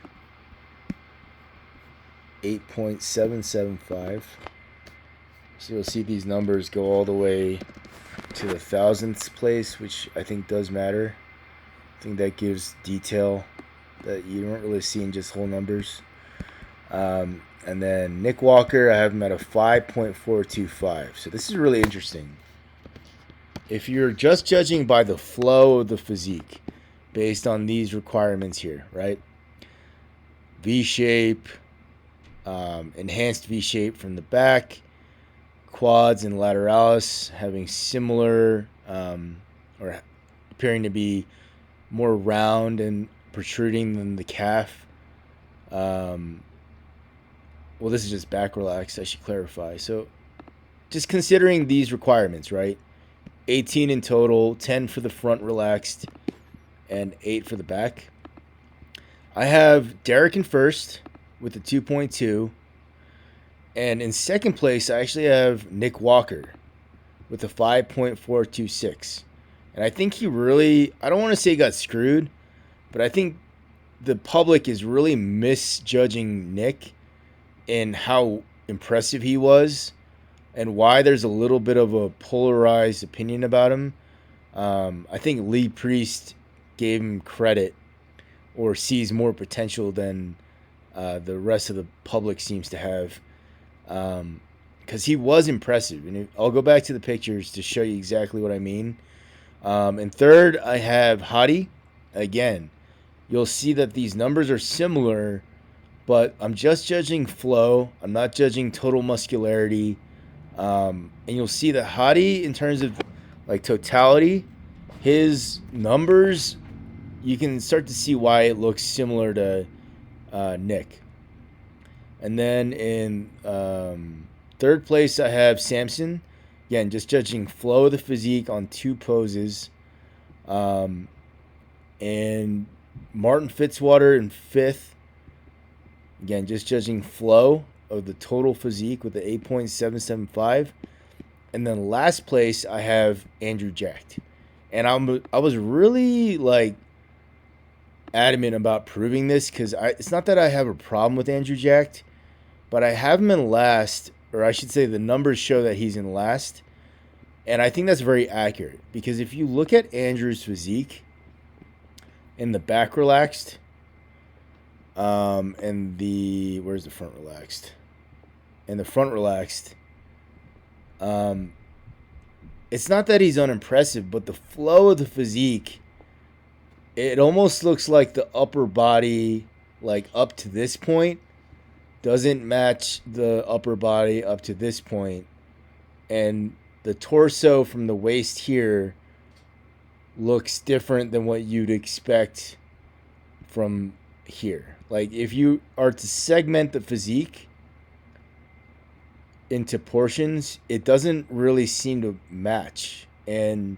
8.775. So you'll see these numbers go all the way to the thousandths place, which I think does matter. I think that gives detail that you don't really see in just whole numbers. And then Nick Walker, I have him at a 5.425. So this is really interesting. If you're just judging by the flow of the physique, based on these requirements here, right? V-shape, enhanced V-shape from the back, quads and lateralis having similar or appearing to be more round and protruding than the calf. Well, this is just back relaxed, I should clarify. So just considering these requirements, right? 18 in total, 10 for the front relaxed, and 8 for the back. I have Derek in first with a 2.2. And in second place, I actually have Nick Walker with a 5.426. And I think he really, I don't want to say he got screwed, but I think the public is really misjudging Nick in how impressive he was and why there's a little bit of a polarized opinion about him. I think Lee Priest gave him credit or sees more potential than the rest of the public seems to have, because he was impressive. And I'll go back to the pictures to show you exactly what I mean. And third, I have Hottie. Again, you'll see that these numbers are similar, but I'm just judging flow. I'm not judging total muscularity. And you'll see that Hottie, in terms of like totality, his numbers, you can start to see why it looks similar to Nick. And then in third place, I have Samson. Again, just judging flow of the physique on two poses. And Martin Fitzwater in fifth. Again, just judging flow of the total physique with the 8.775. And then last place, I have Andrew Jacked. And I was really like adamant about proving this because it's not that I have a problem with Andrew Jacked, but I have him in last, or I should say the numbers show that he's in last. And I think that's very accurate because if you look at Andrew's physique in the back relaxed, and where's the front relaxed? In the front relaxed, it's not that he's unimpressive, but the flow of the physique, it almost looks like the upper body, like up to this point, doesn't match the upper body up to this point, and the torso from the waist here looks different than what you'd expect from here. Like if you are to segment the physique into portions, it doesn't really seem to match. And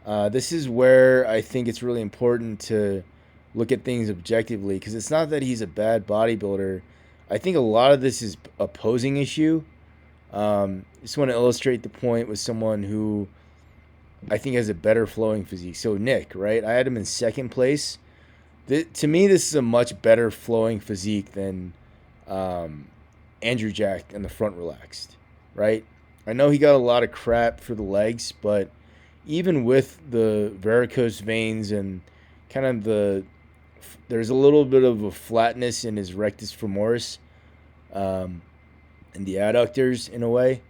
this is where I think it's really important to look at things objectively, because it's not that he's a bad bodybuilder. I think a lot of this is a posing issue. Just want to illustrate the point with someone who I think has a better flowing physique. So Nick, right? I had him in second place. To me, this is a much better flowing physique than Andrew Jack and the front relaxed, right? I know he got a lot of crap for the legs, but even with the varicose veins and kind of there's a little bit of a flatness in his rectus femoris and the adductors in a way,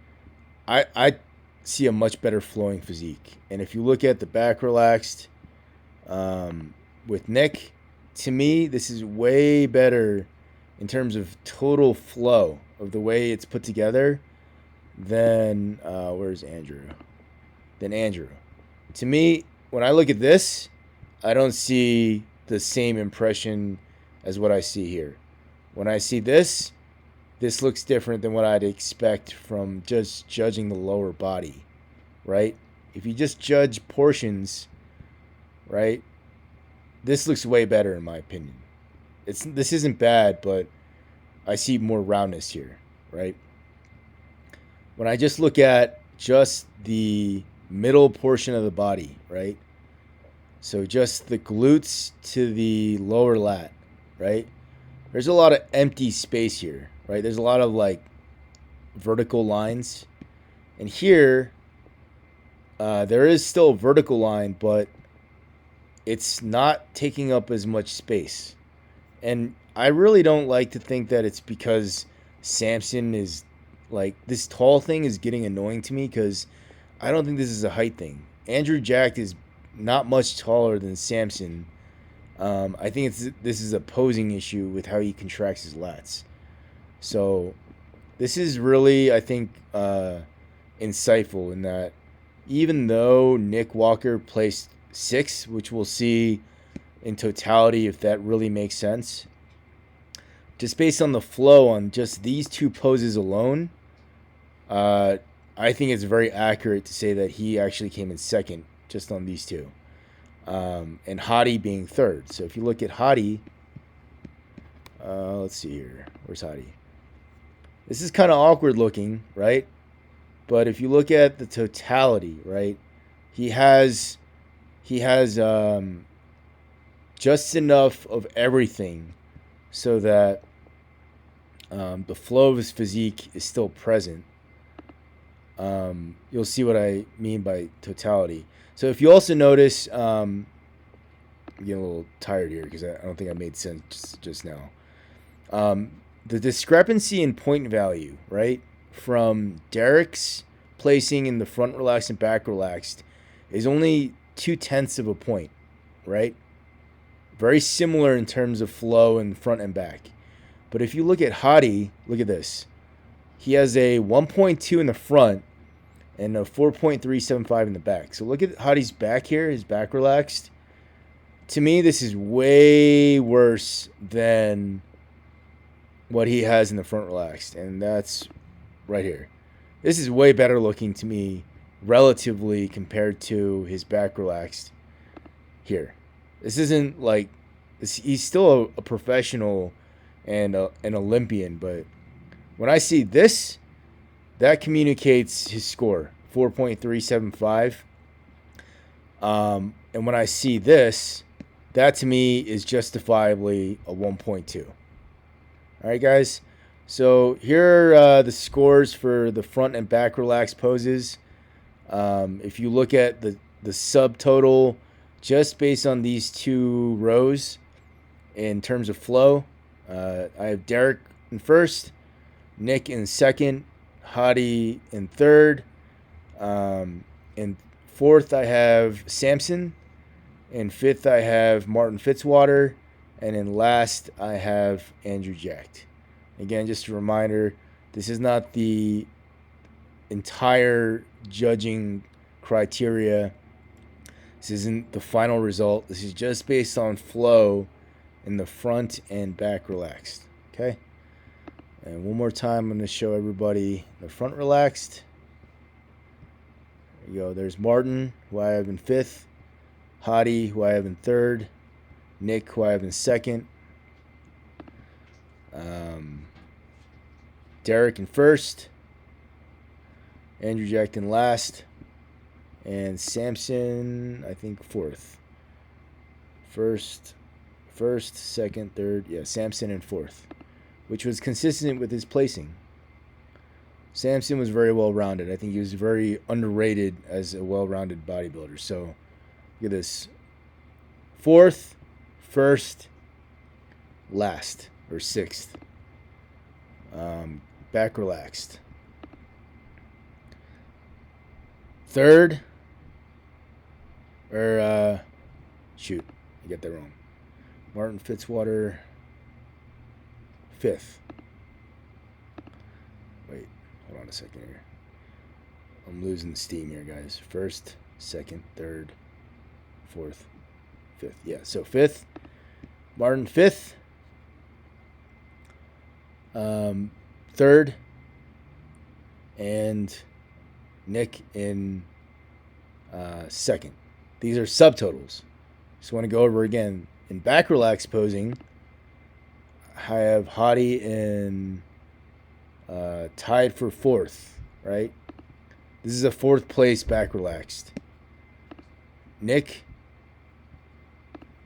I see a much better flowing physique. And if you look at the back relaxed with Nick, to me, this is way better in terms of total flow of the way it's put together than where's Andrew? Than Andrew. To me, when I look at this, I don't see the same impression as what I see here. When I see this looks different than what I'd expect from just judging the lower body, right? If you just judge portions, right, this looks way better in my opinion. This isn't bad, but I see more roundness here, right? When I just look at just the middle portion of the body, right? So just the glutes to the lower lat, right? There's a lot of empty space here, right? There's a lot of like vertical lines. And here, there is still a vertical line, but it's not taking up as much space. And I really don't like to think that it's because Samson is like, this tall thing is getting annoying to me, because I don't think this is a height thing. Andrew Jack is not much taller than Samson. I think this is a posing issue with how he contracts his lats. So this is really, I think, insightful in that even though Nick Walker placed 6th, which we'll see in totality if that really makes sense, just based on the flow on just these two poses alone, I think it's very accurate to say that he actually came in second just on these two. And Hadi being third. So if you look at Hadi, let's see here. Where's Hadi? This is kind of awkward looking, right? But if you look at the totality, right, he has just enough of everything so that the flow of his physique is still present. You'll see what I mean by totality. So if you also notice, I'm getting a little tired here because I don't think I made sense just now. The discrepancy in point value, right, from Derek's placing in the front relaxed and back relaxed is only 0.2 of a point, right? Very similar in terms of flow in front and back. But if you look at Hadi, look at this. He has a 1.2 in the front and a 4.375 in the back. So look at Hadi's back here, his back relaxed. To me, this is way worse than what he has in the front relaxed. And that's right here. This is way better looking to me relatively compared to his back relaxed here. This isn't like, he's still a professional and an Olympian, but when I see this, that communicates his score, 4.375. And when I see this, that to me is justifiably a 1.2. All right, guys. So here are the scores for the front and back relaxed poses. If you look at the subtotal, just based on these two rows in terms of flow, I have Derek in first, Nick in second, Hadi in third, In fourth, I have Samson. In fifth, I have Martin Fitzwater. And in last, I have Andrew Jacked. Again, just a reminder, this is not the entire judging criteria. This isn't the final result. This is just based on flow in the front and back relaxed. Okay? And one more time, I'm going to show everybody the front relaxed. There you go. There's Martin, who I have in fifth. Hottie, who I have in third. Nick, who I have in second. Derek in first. Andrew Jacked in last. And Samson, I think, fourth. First, second, third. Yeah, Samson in fourth, which was consistent with his placing. Samson was very well-rounded. I think he was very underrated as a well-rounded bodybuilder. So, look at this. Fourth, first, last, or sixth. Back relaxed. Third, shoot, I got that wrong. Martin Fitzwater, fifth. Wait, hold on a second here. I'm losing steam here, guys. First, second, third, fourth, fifth. Yeah, so fifth. Martin, fifth. Third. And Nick in second. These are subtotals. Just want to go over again. In back relax posing, I have Hottie in tied for fourth, right? This is a fourth place back relaxed. Nick,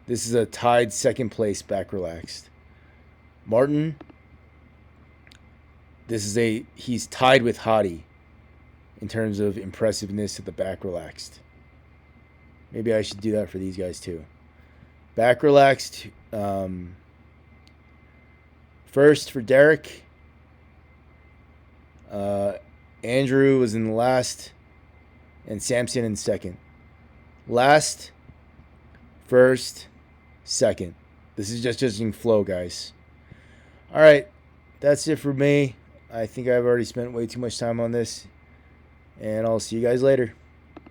this is a tied second place back relaxed. Martin, he's tied with Hottie in terms of impressiveness at the back relaxed. Maybe I should do that for these guys too. Back relaxed. First for Derek. Andrew was in the last. And Samson in second. Last. First. Second. This is just judging flow, guys. All right. That's it for me. I think I've already spent way too much time on this. And I'll see you guys later.